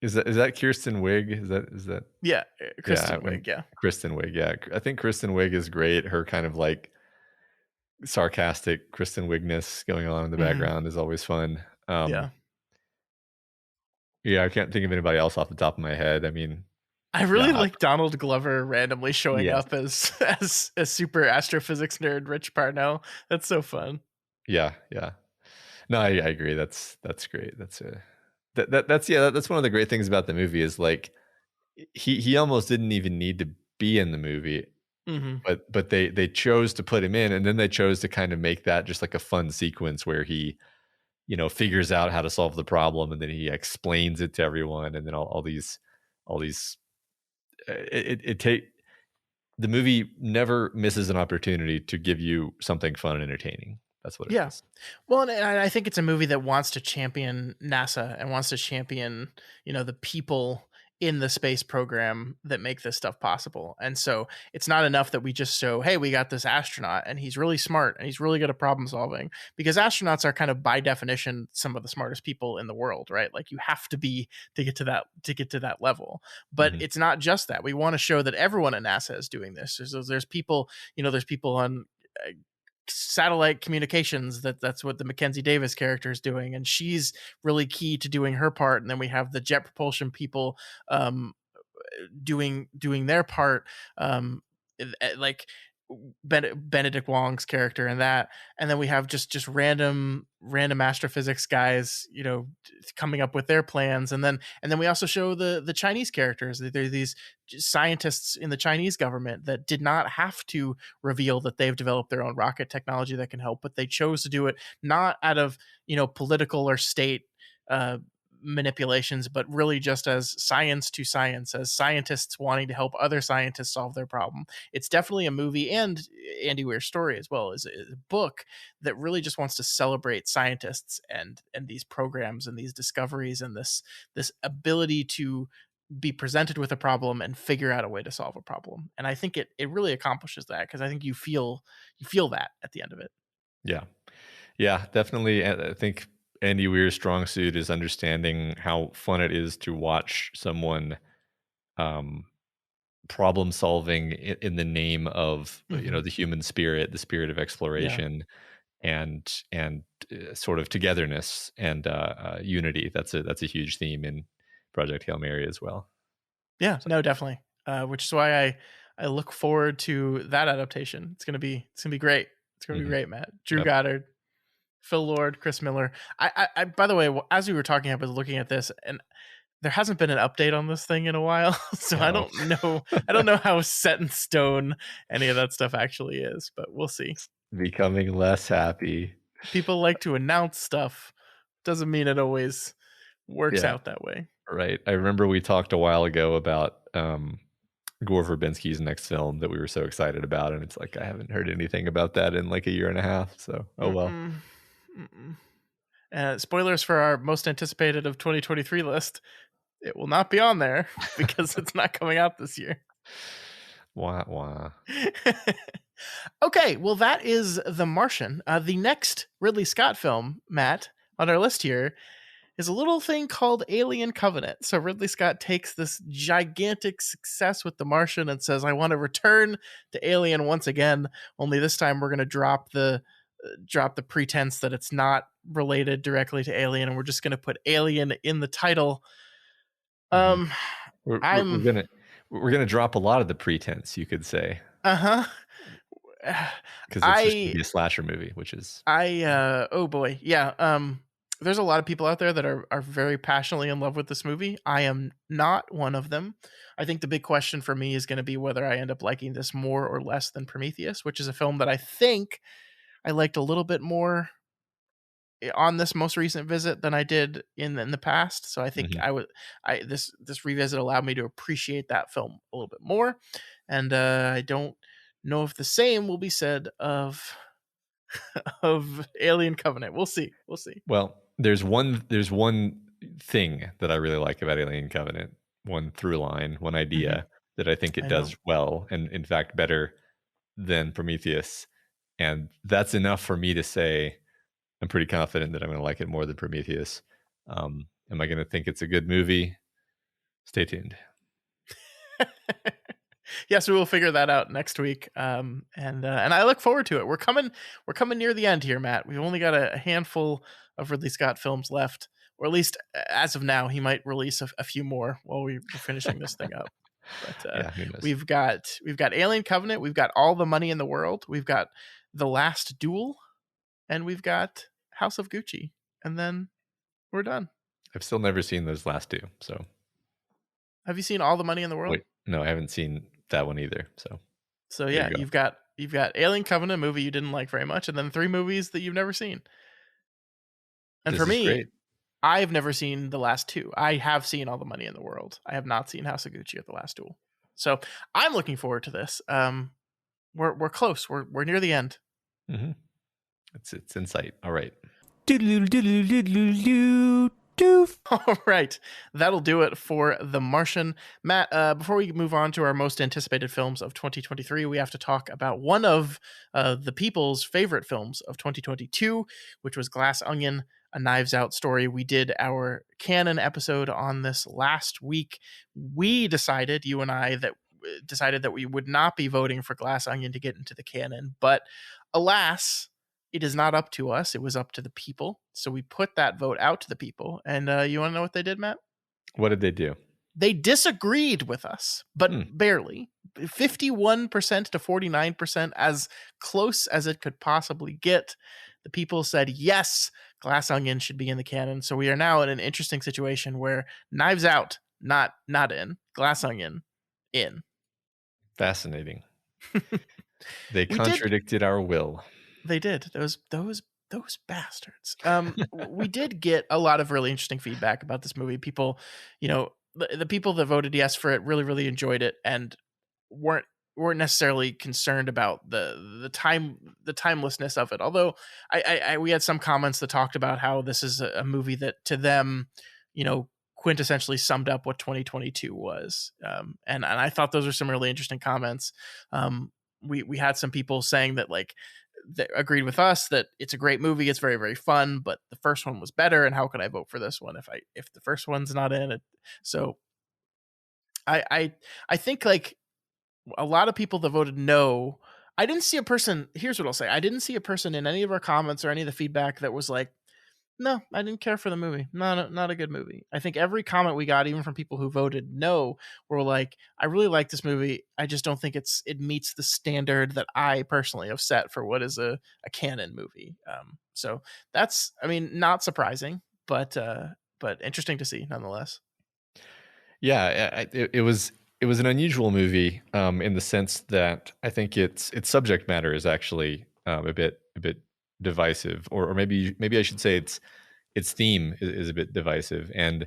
is that Kristen Wiig? Is that? Yeah, Kristen Wiig. Yeah, Kristen Wiig. Yeah, I think Kristen Wiig is great. Her kind of like sarcastic Kristen Wiigness going on in the background is always fun. Yeah, I can't think of anybody else off the top of my head. I mean, I really like Donald Glover randomly showing up as a super astrophysics nerd, Rich Parnell. That's so fun. Yeah. No, I agree. That's great. That's one of the great things about the movie is like he almost didn't even need to be in the movie, but they chose to put him in, and then they chose to kind of make that just like a fun sequence where he figures out how to solve the problem, and then he explains it to everyone, and then all these the movie never misses an opportunity to give you something fun and entertaining. That's what it is. Well, and I think it's a movie that wants to champion NASA and wants to champion, the people in the space program that make this stuff possible. And so it's not enough that we just show, hey, we got this astronaut and he's really smart and he's really good at problem solving, because astronauts are kind of by definition some of the smartest people in the world, right? Like you have to be to get to that level. But it's not just that. We want to show that everyone at NASA is doing this. There's people, there's people on satellite communications that's what the Mackenzie Davis character is doing, and she's really key to doing her part. And then we have the jet propulsion people doing their part, like Benedict Wong's character and that. And then we have just random astrophysics guys, coming up with their plans. And then we also show the Chinese characters. There are these scientists in the Chinese government that did not have to reveal that they've developed their own rocket technology that can help, but they chose to do it not out of, political or state manipulations, but really just as science to science, as scientists wanting to help other scientists solve their problem. It's definitely a movie, and Andy Weir's story as well is a book that really just wants to celebrate scientists and these programs and these discoveries and this ability to be presented with a problem and figure out a way to solve a problem. And I think it really accomplishes that, because I think you feel that at the end of it. Yeah, definitely. I think Andy Weir's strong suit is understanding how fun it is to watch someone problem solving in the name of the human spirit, the spirit of exploration, and sort of togetherness and unity. That's a huge theme in Project Hail Mary as well. Yeah, no, definitely. Which is why I look forward to that adaptation. It's gonna be great. It's gonna be great, Matt. Drew Goddard, Phil Lord, Chris Miller. I by the way, as we were talking, I was looking at this, and there hasn't been an update on this thing in a while, so I don't know how set in stone any of that stuff actually is, but we'll see. Becoming less happy. People like to announce stuff. Doesn't mean it always works out that way. Right. I remember we talked a while ago about Gore Verbinski's next film that we were so excited about, and it's like I haven't heard anything about that in like a year and a half. So, well. Spoilers for our most anticipated of 2023 list. It will not be on there because it's not coming out this year. Wah. Okay, well, that is The Martian. The next Ridley Scott film, Matt, on our list here is a little thing called Alien Covenant. So Ridley Scott takes this gigantic success with The Martian and says, I want to return to Alien once again, only this time we're going to drop the pretense that it's not related directly to Alien, and we're just going to put Alien in the title. We're gonna drop a lot of the pretense, you could say. Because it's just gonna be a slasher movie, which is oh boy, yeah. There's a lot of people out there that are very passionately in love with this movie. I am not one of them. I think the big question for me is going to be whether I end up liking this more or less than Prometheus, which is a film that I think I liked a little bit more on this most recent visit than I did in the past. So I think this revisit allowed me to appreciate that film a little bit more. And I don't know if the same will be said of Alien Covenant. We'll see. Well, there's one thing that I really like about Alien Covenant, one through line, one idea that I think it does well, and in fact better than Prometheus. And that's enough for me to say I'm pretty confident that I'm going to like it more than Prometheus. Am I going to think it's a good movie? Stay tuned. Yes, we will figure that out next week. And I look forward to it. We're coming near the end here, Matt. We've only got a handful of Ridley Scott films left, or at least as of now, he might release a few more while we're finishing this thing up. But we've got Alien Covenant, we've got All the Money in the World, we've got The Last Duel, and we've got House of Gucci, and then we're done. I've still never seen those last two. So, have you seen All the Money in the World? Wait, no, I haven't seen that one either. So yeah, you've got Alien Covenant, a movie you didn't like very much, and then 3 movies that you've never seen. And This for is me, great. I've never seen the last two. I have seen All the Money in the World. I have not seen House of Gucci at the Last Duel. So I'm looking forward to this. We're close. We're near the end. Mm-hmm. It's in sight. All right. All right. That'll do it for The Martian. Matt, before we move on to our most anticipated films of 2023, we have to talk about one of the people's favorite films of 2022, which was Glass Onion, a Knives Out story. We did our canon episode on this last week. We decided, you and I, decided that we would not be voting for Glass Onion to get into the canon, but alas, it is not up to us. It was up to the people. So we put that vote out to the people. And you want to know what they did, Matt? What did they do? They disagreed with us, but barely. 51% to 49%, as close as it could possibly get. The people said, yes, Glass Onion should be in the canon. So we are now in an interesting situation where Knives Out, not in. Glass Onion, in. Fascinating. They contradicted our will. They did. Those bastards. We did get a lot of really interesting feedback about this movie. People, the people that voted yes for it really, really enjoyed it and weren't necessarily concerned about the timelessness of it. Although we had some comments that talked about how this is a movie that to them, quintessentially summed up what 2022 was. And I thought those were some really interesting comments. We had some people saying that that agreed with us that it's a great movie. It's very, very fun, but the first one was better. And how could I vote for this one if the first one's not in it? So I think a lot of people that voted no, I didn't see a person. Here's what I'll say. I didn't see a person in any of our comments or any of the feedback that was like, no, I didn't care for the movie. Not a good movie. I think every comment we got, even from people who voted no, were like, I really like this movie. I just don't think it meets the standard that I personally have set for what is a canon movie. So that's, not surprising, but interesting to see nonetheless. Yeah, it was an unusual movie in the sense that I think its subject matter is actually a bit divisive, or maybe I should say its theme is a bit divisive, and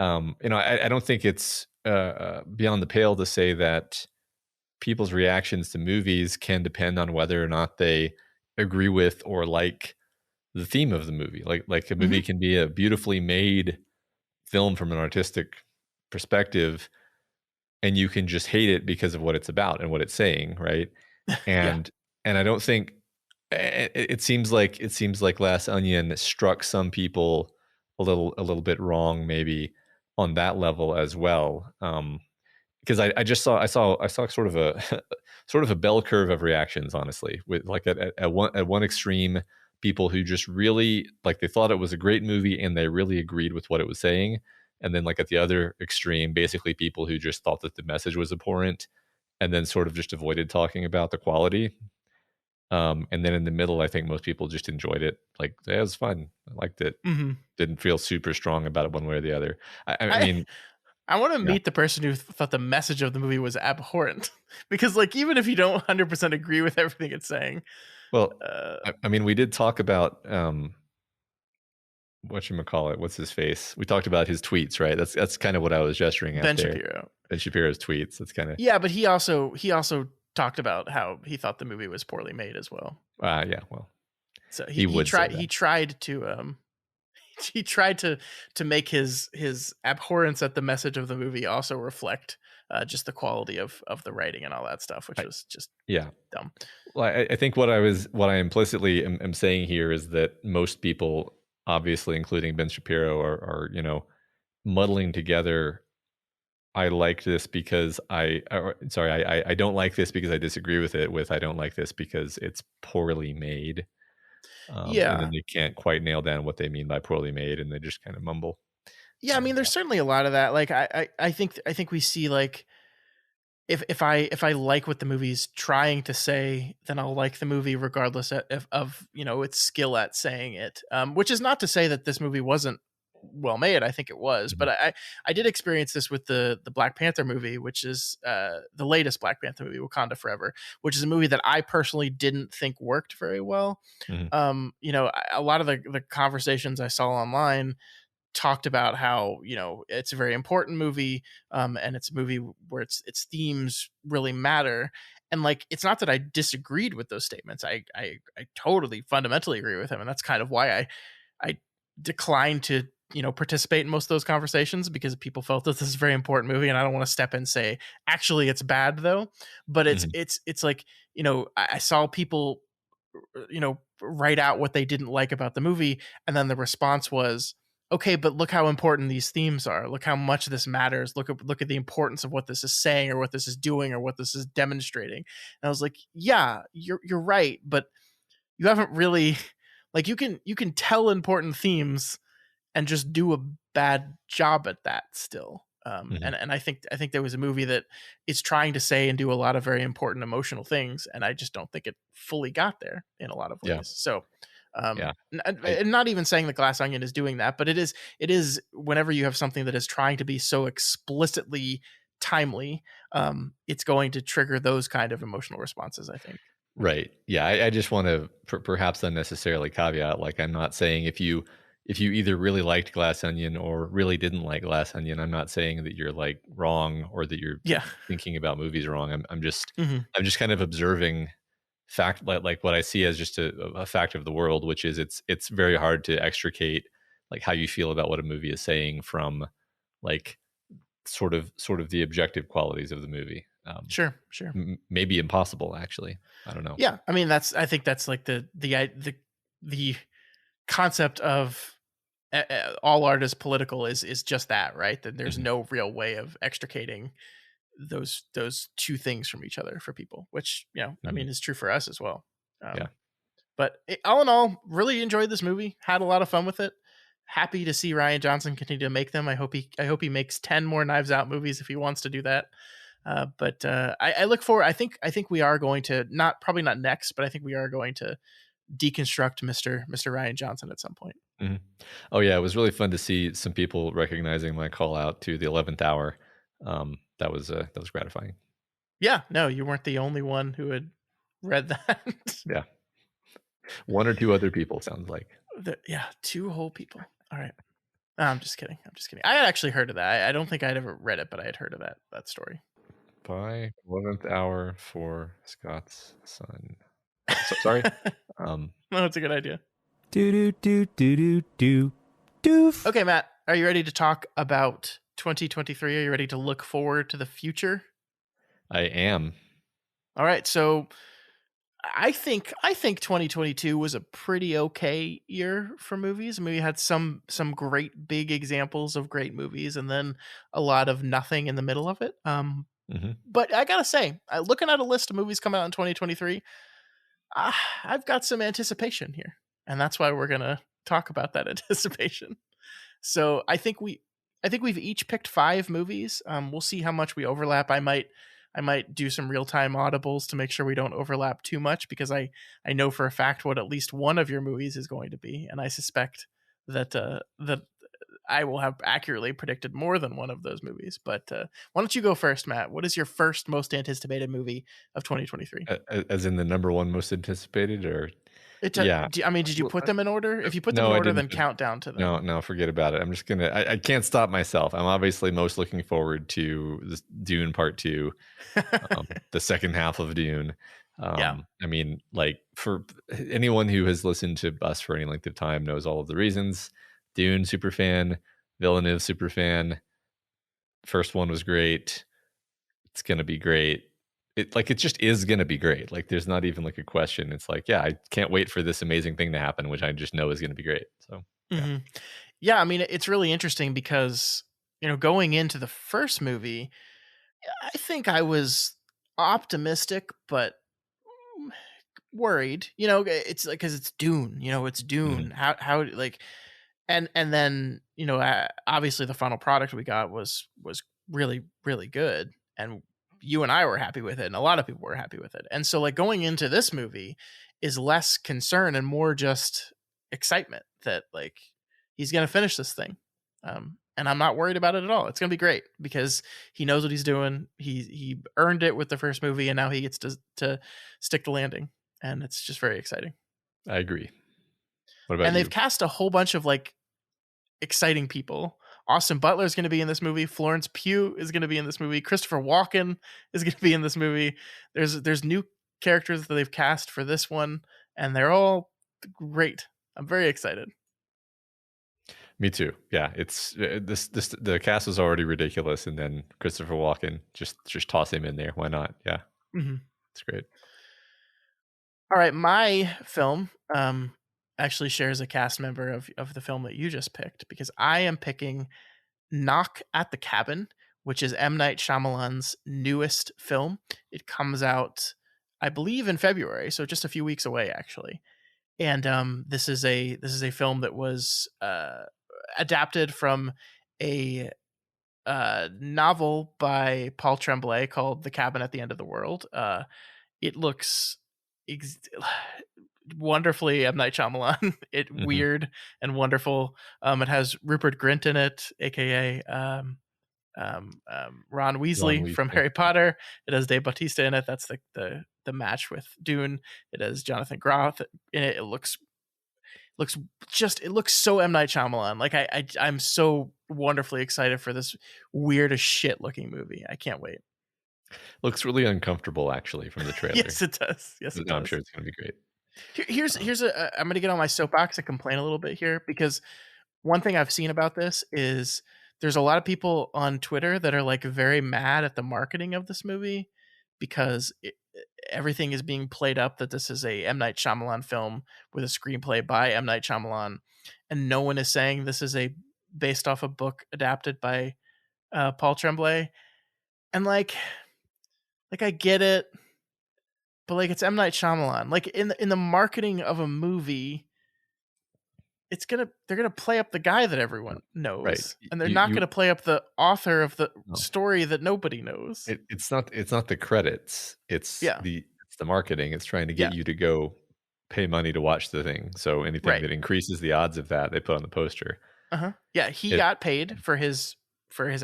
I don't think it's beyond the pale to say that people's reactions to movies can depend on whether or not they agree with or like the theme of the movie. Like a movie can be a beautifully made film from an artistic perspective, and you can just hate it because of what it's about and what it's saying, right? And I don't think it seems like Glass Onion struck some people a little bit wrong, maybe on that level as well. Because I saw sort of a bell curve of reactions, honestly, with at one extreme, people who just really they thought it was a great movie and they really agreed with what it was saying, and then at the other extreme, basically people who just thought that the message was abhorrent, and then sort of just avoided talking about the quality. And then in the middle, I think most people just enjoyed it. It was fun. I liked it. Didn't feel super strong about it one way or the other. I mean, I want to meet the person who thought the message of the movie was abhorrent, because even if you don't 100% agree with everything it's saying. Well, we did talk about whatchamacallit, what's his face? We talked about his tweets, right? That's kind of what I was gesturing at there. Ben Shapiro's tweets. That's kind of but he also talked about how he thought the movie was poorly made as well. Yeah, well, so he tried to make his abhorrence at the message of the movie also reflect just the quality of the writing and all that stuff, which was just dumb. Well, I think what I implicitly am saying here is that most people, obviously including Ben Shapiro, are muddling together I like this because I don't like this because I disagree with it, with I don't like this because it's poorly made. And then they can't quite nail down what they mean by poorly made, and they just kind of mumble. Yeah, there's certainly a lot of that. I think we see if I like what the movie's trying to say, then I'll like the movie regardless of its skill at saying it. Which is not to say that this movie wasn't well made. I think it was, but I did experience this with the Black Panther movie, which is the latest Black Panther movie, Wakanda Forever, which is a movie that I personally didn't think worked very well. You know, a lot of the conversations I saw online talked about how, you know, it's a very important movie, and it's a movie where its themes really matter. And like, it's not that I disagreed with those statements. I totally fundamentally agree with him, and that's kind of why I declined to, you know, participate in most of those conversations, because people felt that this is a very important movie, and I don't want to step in and say, actually, it's bad though. But it's like, you know, I saw people, you know, write out what they didn't like about the movie, and then the response was, okay, but look how important these themes are. Look how much this matters. Look at the importance of what this is saying, or what this is doing, or what this is demonstrating. And I was like, yeah, you're right, but you haven't really, like, you can tell important themes and just do a bad job at that still. And I think there was a movie that is trying to say and do a lot of very important emotional things, and I just don't think it fully got there in a lot of ways. Yeah. So and not even saying that Glass Onion is doing that, but it is whenever you have something that is trying to be so explicitly timely, it's going to trigger those kind of emotional responses, I think. Right. Yeah. I just want to perhaps unnecessarily caveat, like, I'm not saying if you either really liked Glass Onion or really didn't like Glass Onion, I'm not saying that you're like wrong, or that you're thinking about movies wrong. I'm just kind of observing fact, like what I see as just a fact of the world, which is it's very hard to extricate like how you feel about what a movie is saying from like sort of the objective qualities of the movie. Sure. Maybe impossible, actually. I don't know. Yeah, I mean, I think that's like the concept of all art is political is just that, right? That there's no real way of extricating those two things from each other for people, which, you know, I mean, is true for us as well. But all in all, really enjoyed this movie. Had a lot of fun with it. Happy to see Rian Johnson continue to make them. I hope he makes 10 more Knives Out movies if he wants to do that. But I look forward. I think we are going to probably not next, but I think we are going to deconstruct Mr. Rian Johnson at some point. Oh yeah, it was really fun to see some people recognizing my call out to the 11th hour. That was gratifying. Yeah, no, you weren't the only one who had read that. Yeah, one or two other people, sounds like. Two whole people. All right. No, I'm just kidding. I had actually heard of that. I don't think I'd ever read it, but I had heard of that story. By 11th hour for Scott's son. Sorry. No, it's a good idea. Do. Okay, Matt, are you ready to talk about 2023? Are you ready to look forward to the future? I am. All right, so I think 2022 was a pretty okay year for movies. I mean, we had some great big examples of great movies, and then a lot of nothing in the middle of it. But I gotta say, looking at a list of movies coming out in 2023, I've got some anticipation here, and that's why we're gonna talk about that anticipation. So I think we've each picked 5 movies. We'll see how much we overlap. I might do some real-time audibles to make sure we don't overlap too much, because I know for a fact what at least one of your movies is going to be, and I suspect that I will have accurately predicted more than one of those movies. But why don't you go first, Matt? What is your first most anticipated movie of 2023? As in the number one most anticipated, or? Yeah. I mean, did you put them in order? If you put them in order, then count down to them. No, forget about it. I'm just gonna. I can't stop myself. I'm obviously most looking forward to this Dune Part 2, the second half of Dune. I mean, like, for anyone who has listened to us for any length of time knows all of the reasons. Dune super fan, Villeneuve super fan. First one was great. It's gonna be great. It just is gonna be great. Like, there's not even like a question. It's like, yeah, I can't wait for this amazing thing to happen, which I just know is gonna be great. So yeah, I mean, it's really interesting because, you know, going into the first movie, I think I was optimistic but worried. You know, it's like, because it's Dune. You know, it's Dune. How like. And then, you know, obviously the final product we got was really, really good, and you and I were happy with it, and a lot of people were happy with it. And so, like, going into this movie is less concern and more just excitement that, like, he's going to finish this thing. And I'm not worried about it at all. It's going to be great because he knows what he's doing. He earned it with the first movie, and now he gets to stick the landing, and it's just very exciting. I agree. What about and you? they've cast a whole bunch of like exciting people. Austin Butler is going to be in this movie. Florence Pugh is going to be in this movie. Christopher Walken is going to be in this movie. There's new characters that they've cast for this one, and they're all great. I'm very excited. Me too. Yeah, it's this the cast is already ridiculous, and then Christopher Walken, just toss him in there. Why not? Yeah, It's great. All right, my film actually shares a cast member of the film that you just picked, because I am picking Knock at the Cabin, which is M. Night Shyamalan's newest film. It comes out, I believe, in February, so just a few weeks away, actually. And this is a film that was adapted from a novel by Paul Tremblay called The Cabin at the End of the World. It looks wonderfully M. Night Shyamalan. Weird and wonderful. It has Rupert Grint in it, aka Ron Weasley from Harry Potter. It has Dave Bautista in it. That's the match with Dune. It has Jonathan Groff in it. It looks so M. Night Shyamalan. Like I'm so wonderfully excited for this weird as shit looking movie. I can't wait. Looks really uncomfortable, actually, from the trailer. Yes, it does. I'm sure it's going to be great. I'm going to get on my soapbox and complain a little bit here, because one thing I've seen about this is there's a lot of people on Twitter that are like very mad at the marketing of this movie, because everything is being played up that this is a M. Night Shyamalan film with a screenplay by M. Night Shyamalan, and no one is saying this is based off a book adapted by Paul Tremblay. And like I get it, but like it's M. Night Shyamalan. Like in the marketing of a movie, they're gonna play up the guy that everyone knows, right? And they're not gonna play up the author of the story that nobody knows. It's not the credits. It's the marketing. It's trying to get you to go pay money to watch the thing. So anything that increases the odds of that, they put on the poster. Yeah, he got paid for his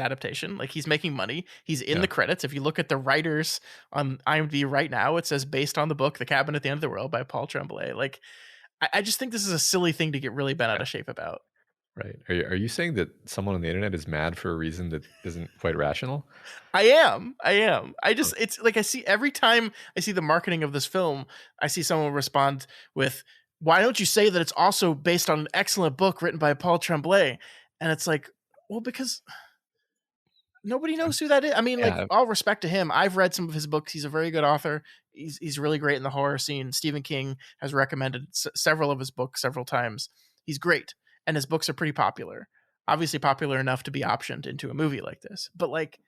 adaptation. Like, he's making money. He's in the credits. If you look at the writers on IMDb right now, it says based on the book The Cabin at the End of the World by Paul Tremblay. Like, I just think this is a silly thing to get really bent out of shape about. Right. Are you saying that someone on the internet is mad for a reason that isn't quite rational? I am. It's like, I see every time I see the marketing of this film, I see someone respond with, "Why don't you say that it's also based on an excellent book written by Paul Tremblay?" And it's like, well, because nobody knows who that is. I mean, like, all respect to him. I've read some of his books. He's a very good author. He's really great in the horror scene. Stephen King has recommended several of his books several times. He's great. And his books are pretty popular. Obviously popular enough to be optioned into a movie like this. But like,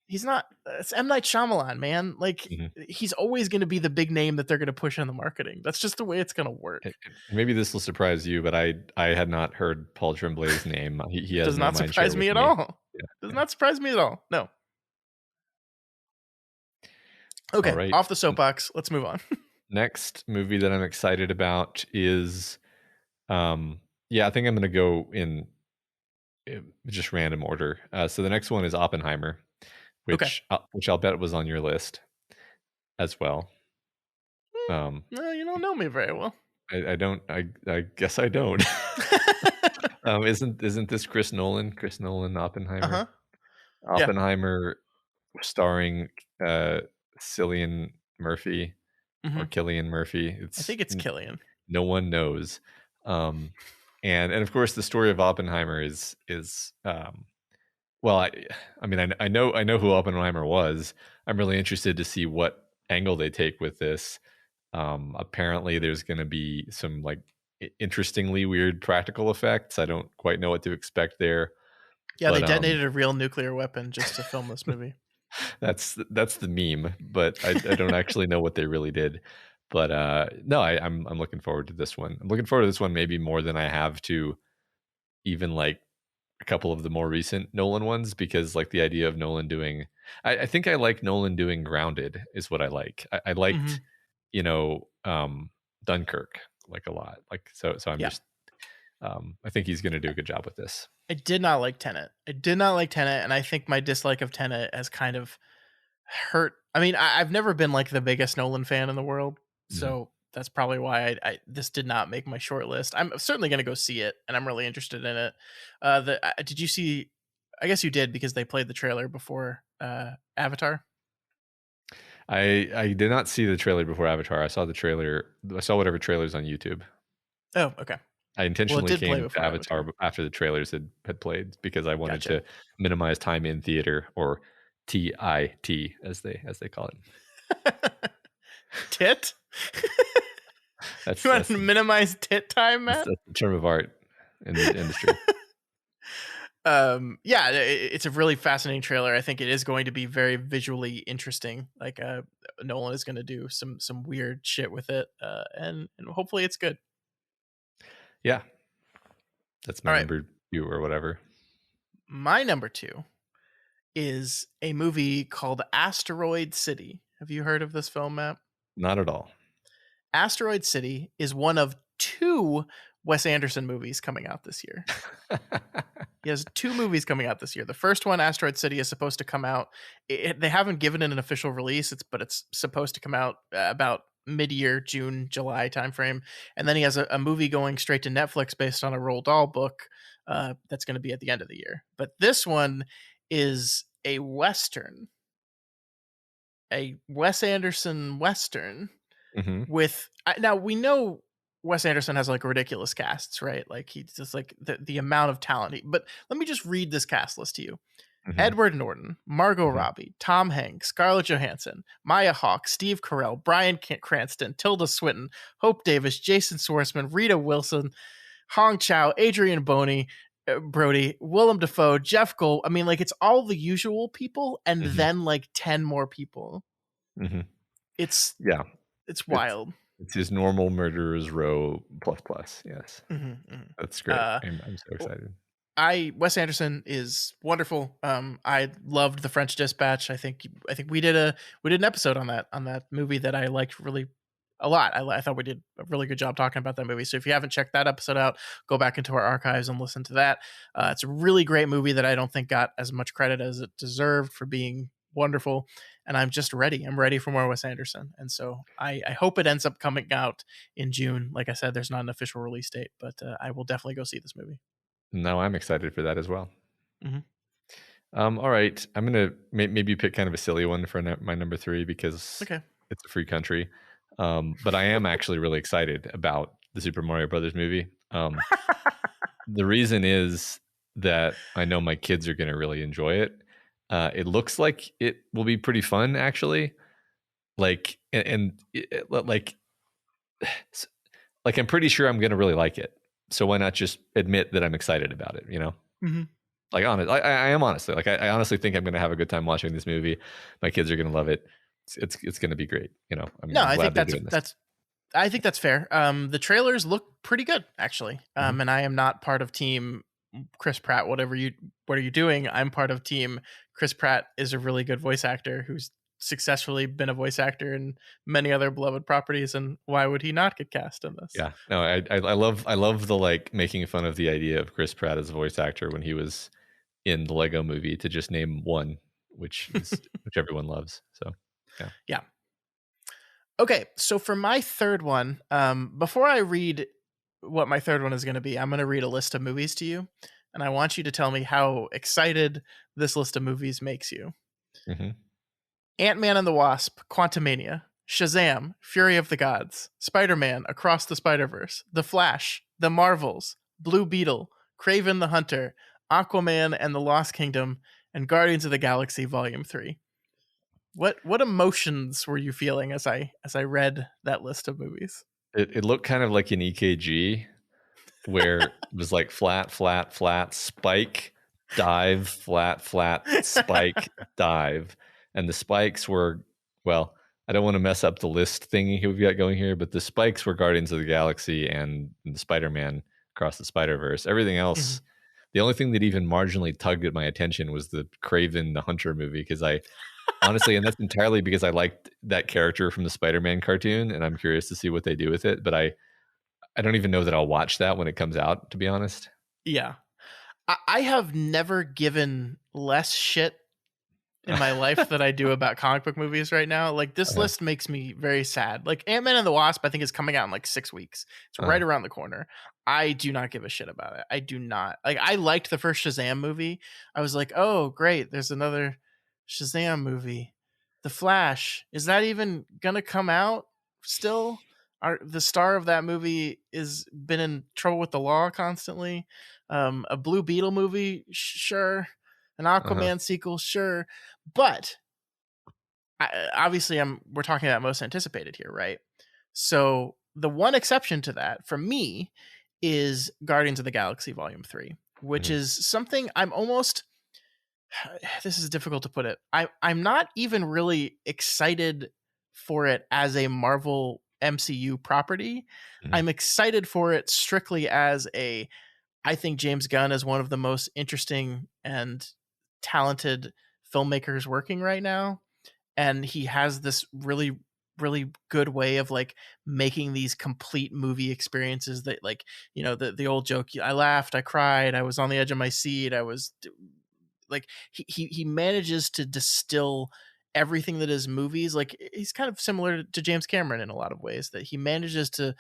he's not, it's M. Night Shyamalan, man. Like, he's always going to be the big name that they're going to push on the marketing. That's just the way it's going to work. Maybe this will surprise you, but I had not heard Paul Tremblay's name. He has does not surprise me at all. Does not surprise me at all. No. Okay, right. Off the soapbox. Let's move on. Next movie that I'm excited about is, I think I'm going to go in just random order. So the next one is Oppenheimer, which I'll bet was on your list as well. No, you don't know me very well. I don't. I guess I don't. Isn't this Chris Nolan? Chris Nolan, Oppenheimer. Oppenheimer, starring Cillian Murphy or Cillian Murphy. I think it's Cillian. No one knows. And of course, the story of Oppenheimer is well, I know who Oppenheimer was. I'm really interested to see what angle they take with this. Apparently, there's going to be some like interestingly weird practical effects. I don't quite know what to expect there. Yeah, they detonated a real nuclear weapon just to film this movie. That's the meme, but I don't actually know what they really did. But no, I'm looking forward to this one. I'm looking forward to this one maybe more than I have to even like a couple of the more recent Nolan ones, because like the idea of Nolan doing, I think I like Nolan doing Grounded is what I like. I liked, Dunkirk like a lot. Like so I'm just I think he's going to do a good job with this. I did not like Tenet. And I think my dislike of Tenet has kind of hurt. I mean, I've never been like the biggest Nolan fan in the world, so that's probably why this did not make my short list. I'm certainly going to go see it, and I'm really interested in it. Did you see? I guess you did, because they played the trailer before Avatar. I did not see the trailer before Avatar. I saw the trailer. I saw whatever trailers on YouTube. Oh, okay. I intentionally came to Avatar after the trailers had played, because I wanted to minimize time in theater, or TIT as they call it. Tit? You want to minimize tit time, Matt? That's a term of art in the industry. Yeah, it's a really fascinating trailer. I think it is going to be very visually interesting. Like Nolan is going to do some weird shit with it, and hopefully it's good. Yeah, that's my number 2 or whatever. My number 2 is a movie called Asteroid City. Have you heard of this film, Matt? Not at all. Asteroid City is one of 2 Wes Anderson movies coming out this year. He has 2 movies coming out this year. The first one, Asteroid City, is supposed to come out. They haven't given it an official release, but it's supposed to come out about mid-year, June, July timeframe. And then he has a movie going straight to Netflix based on a Roald Dahl book that's going to be at the end of the year. But this one is a Western, a Wes Anderson Western with... Now, we know Wes Anderson has like ridiculous casts, right? Like he's just like the amount of talent. But let me just read this cast list to you. Edward Norton, Margot Robbie, Tom Hanks, Scarlett Johansson, Maya Hawke, Steve Carell, Bryan Cranston, Tilda Swinton, Hope Davis, Jason Schwartzman, Rita Wilson, Hong Chow, Adrian Brody, Willem Dafoe, Jeff Gold. I mean, like, it's all the usual people, and then like 10 more people. It's wild. It's his normal murderer's row plus. Yes. That's great. I'm so excited. Wes Anderson is wonderful. I loved The French Dispatch. I think we did an episode on that movie that I liked really a lot. I thought we did a really good job talking about that movie. So if you haven't checked that episode out, go back into our archives and listen to that. It's a really great movie that I don't think got as much credit as it deserved for being wonderful. And I'm just ready. I'm ready for more Wes Anderson. And so I hope it ends up coming out in June. Like I said, there's not an official release date, but I will definitely go see this movie. No, I'm excited for that as well. All right. I'm going to maybe pick kind of a silly one for my number 3, because it's a free country. But I am actually really excited about the Super Mario Brothers movie. The reason is that I know my kids are going to really enjoy it. It looks like it will be pretty fun, actually. Like I'm pretty sure I'm going to really like it. So why not just admit that I'm excited about it? You know, like I am honestly, like I honestly think I'm going to have a good time watching this movie. My kids are going to love it. It's going to be great. You know, I think that's fair. The trailers look pretty good, actually. And I am not part of team Chris Pratt. What are you doing? I'm part of team Chris Pratt is a really good voice actor who's successfully been a voice actor in many other beloved properties, and why would he not get cast in this? Yeah, no, I love the like making fun of the idea of Chris Pratt as a voice actor when he was in the Lego movie, to just name one, which everyone loves. So yeah. Okay, so for my third one, before I read what my third one is going to be, I'm going to read a list of movies to you, and I want you to tell me how excited this list of movies makes you. Ant-Man and the Wasp, Quantumania, Shazam, Fury of the Gods, Spider-Man, Across the Spider-Verse, The Flash, The Marvels, Blue Beetle, Kraven the Hunter, Aquaman and the Lost Kingdom, and Guardians of the Galaxy Volume 3. What emotions were you feeling as I read that list of movies? It looked kind of like an EKG, where it was like flat, flat, flat, spike, dive, flat, flat, spike, dive. And the spikes were, well, I don't want to mess up the list thingy we've got going here, but the spikes were Guardians of the Galaxy and Spider-Man Across the Spider-Verse. Everything else, the only thing that even marginally tugged at my attention was the Kraven the Hunter movie, because I honestly, and that's entirely because I liked that character from the Spider-Man cartoon, and I'm curious to see what they do with it. But I don't even know that I'll watch that when it comes out, to be honest. Yeah. I have never given less shit in my life that I do about comic book movies right now. Like, this list makes me very sad. Like, Ant-Man and the Wasp, I think, is coming out in like 6 weeks. It's right around the corner. I do not give a shit about it. I do not. Like, I liked the first Shazam movie. I was like, oh, great, there's another Shazam movie. The Flash, is that even gonna come out still? The star of that movie is been in trouble with the law constantly. A Blue Beetle movie, sure. An Aquaman sequel, sure. But obviously, we're talking about most anticipated here, right? So the one exception to that, for me, is Guardians of the Galaxy Volume 3, which is something I'm almost... This is difficult to put it. I'm not even really excited for it as a Marvel MCU property. I'm excited for it strictly as I think James Gunn is one of the most interesting and talented filmmakers working right now. And he has this really, really good way of like making these complete movie experiences that, like, you know, the old joke, I laughed, I cried, I was on the edge of my seat, I was like, he manages to distill everything that is movies. Like, he's kind of similar to James Cameron in a lot of ways, that he manages to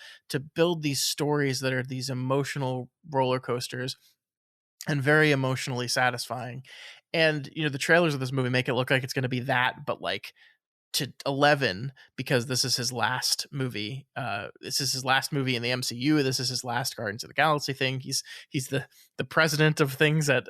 build these stories that are these emotional roller coasters and very emotionally satisfying. And, you know, the trailers of this movie make it look like it's going to be that, but like to 11, because this is his last movie. This is his last movie in the MCU. This is his last Guardians of the Galaxy thing. He's the president of things at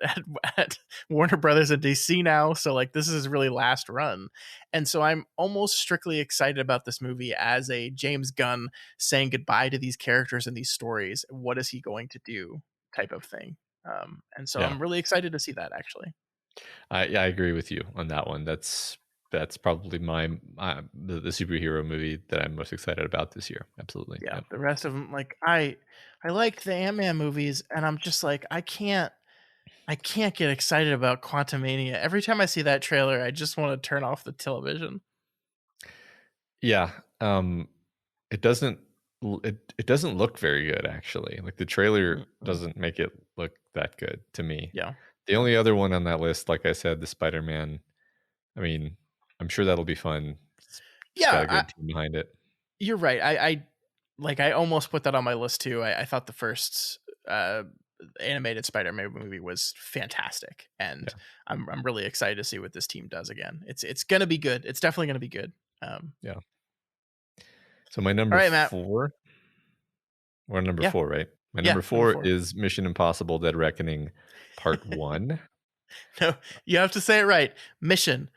Warner Brothers and DC now. So like, this is his really last run. And so I'm almost strictly excited about this movie as a James Gunn saying goodbye to these characters and these stories. What is he going to do type of thing. And so I'm really excited to see that, actually. I agree with you on that one. That's probably the superhero movie that I'm most excited about this year. Absolutely. Yeah. The rest of them, like, I like the Ant-Man movies, and I'm just like, I can't get excited about Quantumania. Every time I see that trailer, I just want to turn off the television. Yeah. It doesn't look very good, actually. Like, the trailer doesn't make it look that good to me. Yeah. The only other one on that list, like I said, the Spider-Man, I mean, I'm sure that'll be fun. It's got a good team behind it. You're right. I almost put that on my list too. I thought the first animated Spider-Man movie was fantastic, and I'm really excited to see what this team does again. It's gonna be good. It's definitely gonna be good. Yeah. So my number 4. We're number 4, right? My number 4 is Mission Impossible: Dead Reckoning Part 1. No, you have to say it right. Mission: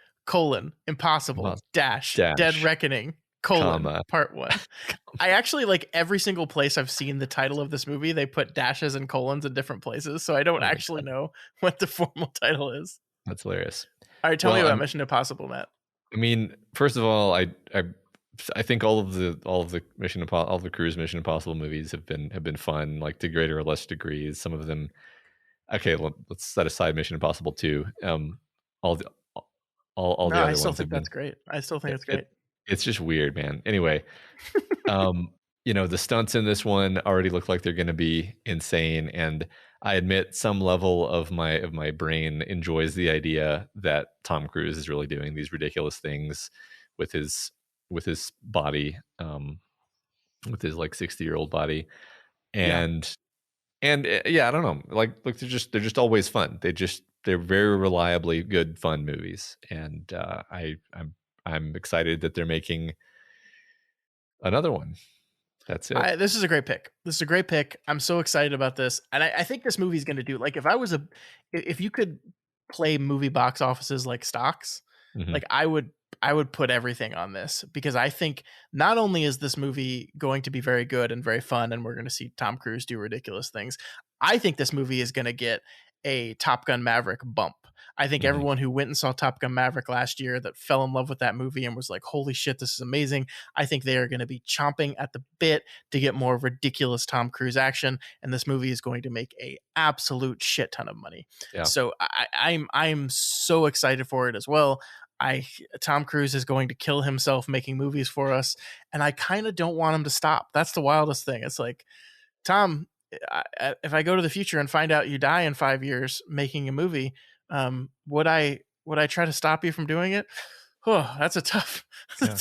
Impossible dash Dead Reckoning Part 1. I actually, like, every single place I've seen the title of this movie, they put dashes and colons in different places, so I don't actually know what the formal title is. That's hilarious. All right, tell me about Mission Impossible, Matt. I mean, first of all, I think all of the Cruise Mission Impossible movies have been fun, like, to greater or less degrees. Some of them. Okay, let's set aside Mission Impossible 2. All the other ones. I still think that's great. I still think it's great. It's just weird, man. Anyway, you know, the stunts in this one already look like they're going to be insane, and I admit some level of my brain enjoys the idea that Tom Cruise is really doing these ridiculous things with his body, with his like 60-year-old body, and yeah, I don't know, like they're just always fun. They're very reliably good, fun movies, and I'm excited that they're making another one. That's it. This is a great pick. I'm so excited about this, and I think this movie is going to do, like, if you could play movie box offices like stocks, like, I would put everything on this, because I think not only is this movie going to be very good and very fun, and we're going to see Tom Cruise do ridiculous things, I think this movie is going to get a Top Gun Maverick bump. I think everyone who went and saw Top Gun Maverick last year, that fell in love with that movie and was like, holy shit, this is amazing, I think they are going to be chomping at the bit to get more ridiculous Tom Cruise action, and this movie is going to make a absolute shit ton of money. Yeah. So I'm so excited for it as well. Tom Cruise is going to kill himself making movies for us, and I kind of don't want him to stop. That's the wildest thing. It's like, Tom, if I go to the future and find out you die in 5 years making a movie, would I try to stop you from doing it? Oh, that's a tough, Yeah.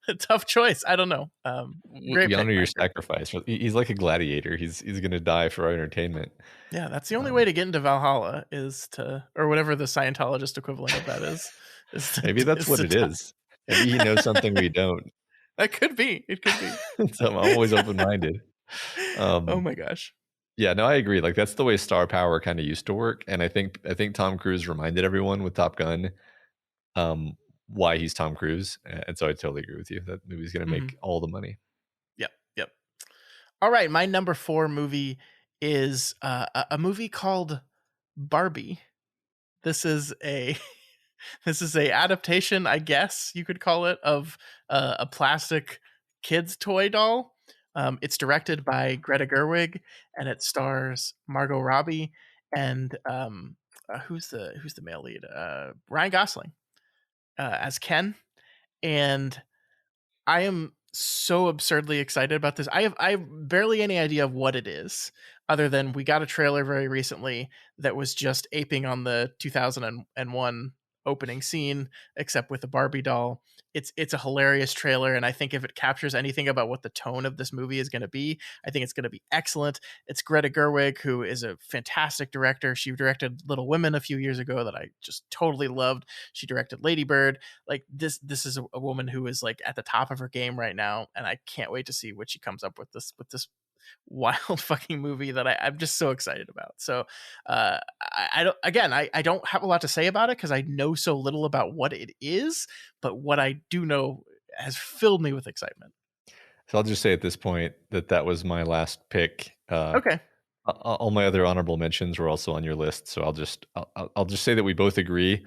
a tough choice. I don't know. Great We pick, honor your Mike. sacrifice. He's like a gladiator. He's gonna die for our entertainment. Yeah, that's the only way to get into Valhalla is to, or whatever the Scientologist equivalent of that is. Maybe that's what it is. Maybe he knows something we don't. That could be. It could be. So I'm always open-minded. Oh my gosh. Yeah, no, I agree. Like that's the way star power kind of used to work, and I think Tom Cruise reminded everyone with Top Gun why he's Tom Cruise, and so I totally agree with you. That movie's going to make all the money. Yep. All right, my number 4 movie is a movie called Barbie. This is a adaptation, I guess you could call it, of a plastic kids toy doll. It's directed by Greta Gerwig, and it stars Margot Robbie and who's the male lead? Ryan Gosling as Ken. And I am so absurdly excited about this. I have barely any idea of what it is, other than we got a trailer very recently that was just aping on the 2001 opening scene, except with a Barbie doll. It's a hilarious trailer, and I think if it captures anything about what the tone of this movie is going to be, I think it's going to be excellent. It's Greta Gerwig, who is a fantastic director. She directed Little Women a few years ago that I just totally loved. She directed Lady Bird. Like this is a woman who is like at the top of her game right now, and I can't wait to see what she comes up with this wild fucking movie that I'm just so excited about. So I don't have a lot to say about it because I know so little about what it is, but what I do know has filled me with excitement. So I'll just say at this point that was my last pick. Okay. All my other honorable mentions were also on your list, so I'll just say that we both agree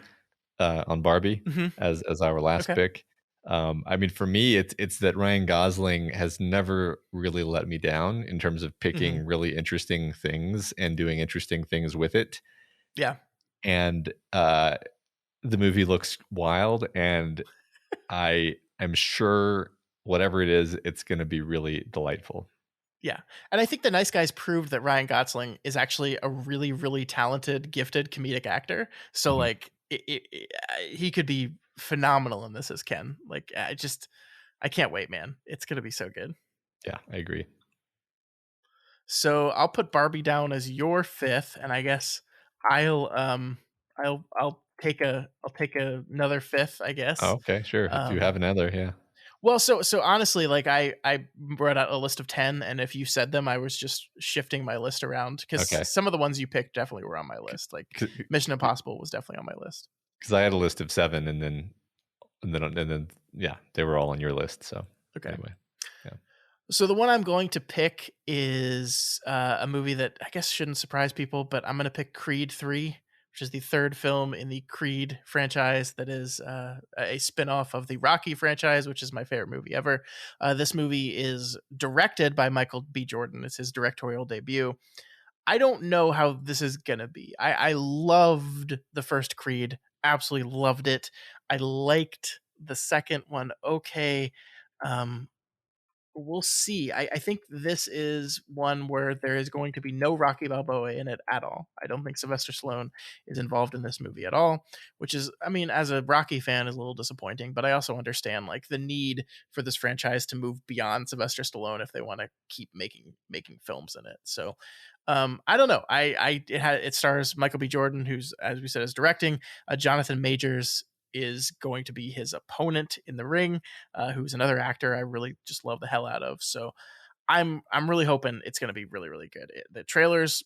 on Barbie as our last pick. I mean, for me, it's that Ryan Gosling has never really let me down in terms of picking really interesting things and doing interesting things with it. Yeah. And the movie looks wild, and I am sure whatever it is, it's going to be really delightful. Yeah. And I think The Nice Guys proved that Ryan Gosling is actually a really, really talented, gifted comedic actor. So like he could be phenomenal in this as Ken. Like I can't wait, man. It's going to be so good. Yeah, I agree. So I'll put Barbie down as your 5th, and I guess I'll take another 5th, I guess. Oh, okay, sure. If you have another, yeah. Well, so honestly, like I brought out a list of 10, and if you said them, I was just shifting my list around because some of the ones you picked definitely were on my list. Like Mission Impossible was definitely on my list. Because I had a list of 7, and then yeah, they were all on your list. So anyway, yeah. So the one I'm going to pick is a movie that I guess shouldn't surprise people, but I'm going to pick Creed 3, which is the 3rd film in the Creed franchise that is a spinoff of the Rocky franchise, which is my favorite movie ever. This movie is directed by Michael B. Jordan. It's his directorial debut. I don't know how this is going to be. I loved the first Creed, absolutely loved it. I liked the second one. Okay. We'll see. I think this is one where there is going to be no Rocky Balboa in it at all. I don't think Sylvester Stallone is involved in this movie at all, which is, I mean, as a Rocky fan, is a little disappointing, but I also understand like the need for this franchise to move beyond Sylvester Stallone if they want to keep making films in it. So I don't know. It stars Michael B. Jordan, who's, as we said, is directing. Jonathan Majors is going to be his opponent in the ring, who's another actor I really just love the hell out of. So I'm really hoping it's going to be really, really good. The trailers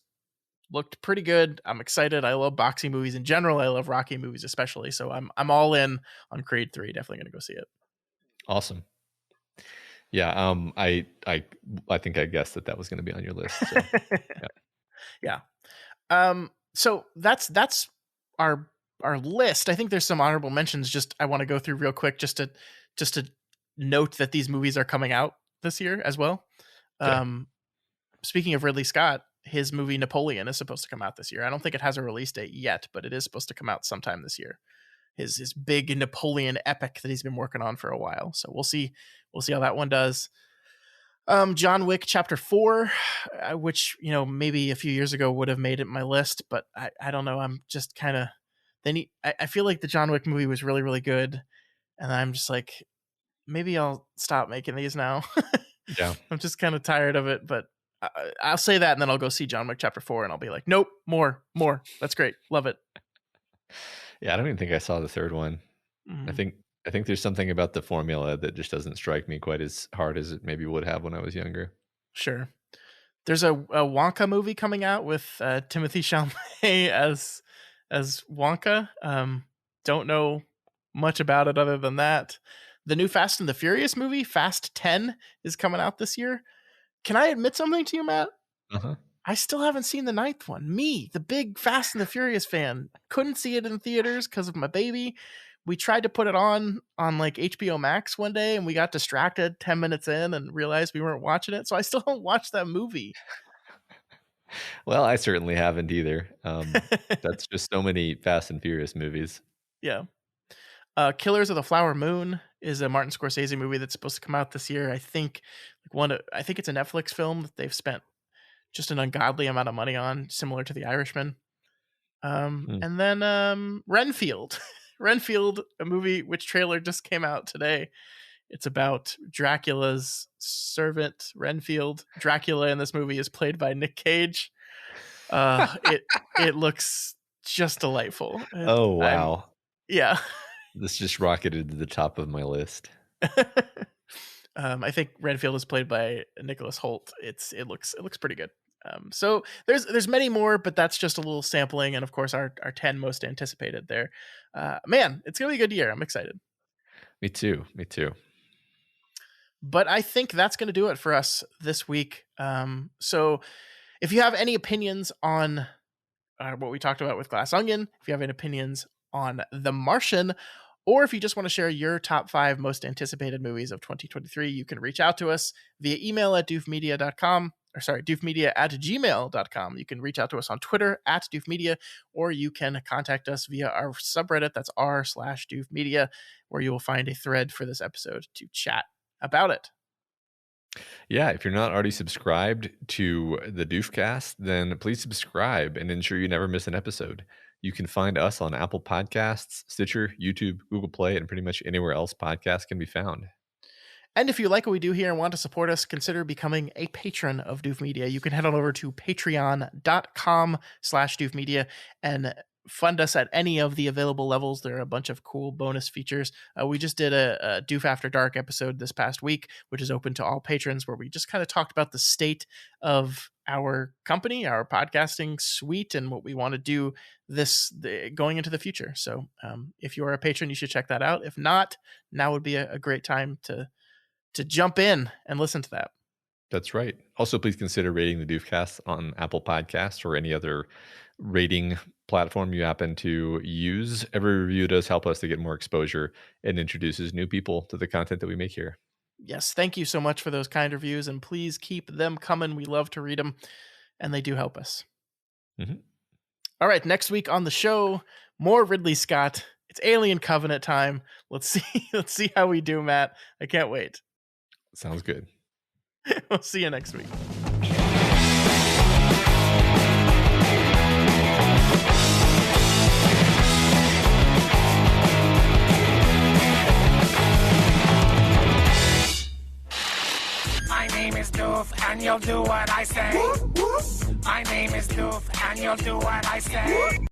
looked pretty good. I'm excited. I love boxing movies in general. I love Rocky movies especially. So I'm all in on Creed 3. Definitely going to go see it. Awesome. Yeah. I think I guessed that was going to be on your list. So, yeah. So that's our list. I think there's some honorable mentions. Just I want to go through real quick, just to note that these movies are coming out this year as well. Okay. Speaking of Ridley Scott, his movie Napoleon is supposed to come out this year. I don't think it has a release date yet, but it is supposed to come out sometime this year. His big Napoleon epic that he's been working on for a while. So we'll see how that one does. John Wick Chapter 4, which, maybe a few years ago would have made it my list, but I don't know. I'm just kind of, I feel like the John Wick movie was really, really good. And I'm just like, maybe I'll stop making these now. Yeah. I'm just kind of tired of it, but I'll say that and then I'll go see John Wick Chapter 4 and I'll be like, nope, more. That's great. Love it. Yeah, I don't even think I saw the third one. Mhm. I think there's something about the formula that just doesn't strike me quite as hard as it maybe would have when I was younger. Sure. There's a Wonka movie coming out with Timothée Chalamet as Wonka. Don't know much about it other than that. The new Fast and the Furious movie, Fast 10, is coming out this year. Can I admit something to you, Matt? Uh-huh. I still haven't seen the 9th one. Me, the big Fast and the Furious fan, couldn't see it in theaters because of my baby. We tried to put it on like HBO Max one day and we got distracted 10 minutes in and realized we weren't watching it. So I still don't watch that movie. Well, I certainly haven't either. That's just so many Fast and Furious movies. Yeah. Killers of the Flower Moon is a Martin Scorsese movie that's supposed to come out this year. I think it's a Netflix film that they've spent just an ungodly amount of money on, similar to The Irishman. And then Renfield. Renfield, a movie which trailer just came out today. It's about Dracula's servant, Renfield. Dracula in this movie is played by Nick Cage. It looks just delightful. Oh, wow. Yeah. This just rocketed to the top of my list. I think Renfield is played by Nicholas Hoult. It looks pretty good. So there's many more, but that's just a little sampling, and of course our 10 most anticipated there. Man, it's gonna be a good year. I'm excited. Me too. But I think that's gonna do it for us this week. So if you have any opinions on what we talked about with Glass Onion, if you have any opinions on The Martian, or if you just want to share your top 5 most anticipated movies of 2023, you can reach out to us via email at doofmedia.com. doofmedia@gmail.com. You can reach out to us on Twitter @doofmedia, or you can contact us via our subreddit, that's r/doofmedia, where you will find a thread for this episode to chat about it. Yeah, if you're not already subscribed to the Doofcast, then please subscribe and ensure you never miss an episode. You can find us on Apple Podcasts, Stitcher, YouTube, Google Play, and pretty much anywhere else podcasts can be found. And if you like what we do here and want to support us, consider becoming a patron of Doof Media. You can head on over to patreon.com/doofmedia and fund us at any of the available levels. There are a bunch of cool bonus features. We just did a Doof After Dark episode this past week, which is open to all patrons, where we just kind of talked about the state of our company, our podcasting suite, and what we want to do going into the future. So if you are a patron, you should check that out. If not, now would be a great time to jump in and listen to that. That's right. Also, please consider rating the Doofcast on Apple Podcasts or any other rating platform you happen to use. Every review does help us to get more exposure and introduces new people to the content that we make here. Yes, thank you so much for those kind reviews, and please keep them coming. We love to read them, and they do help us. Mm-hmm. All right, next week on the show, more Ridley Scott. It's Alien Covenant time. Let's see how we do, Matt. I can't wait. Sounds good. We'll see you next week. My name is Doof, and you'll do what I say. My name is Doof, and you'll do what I say.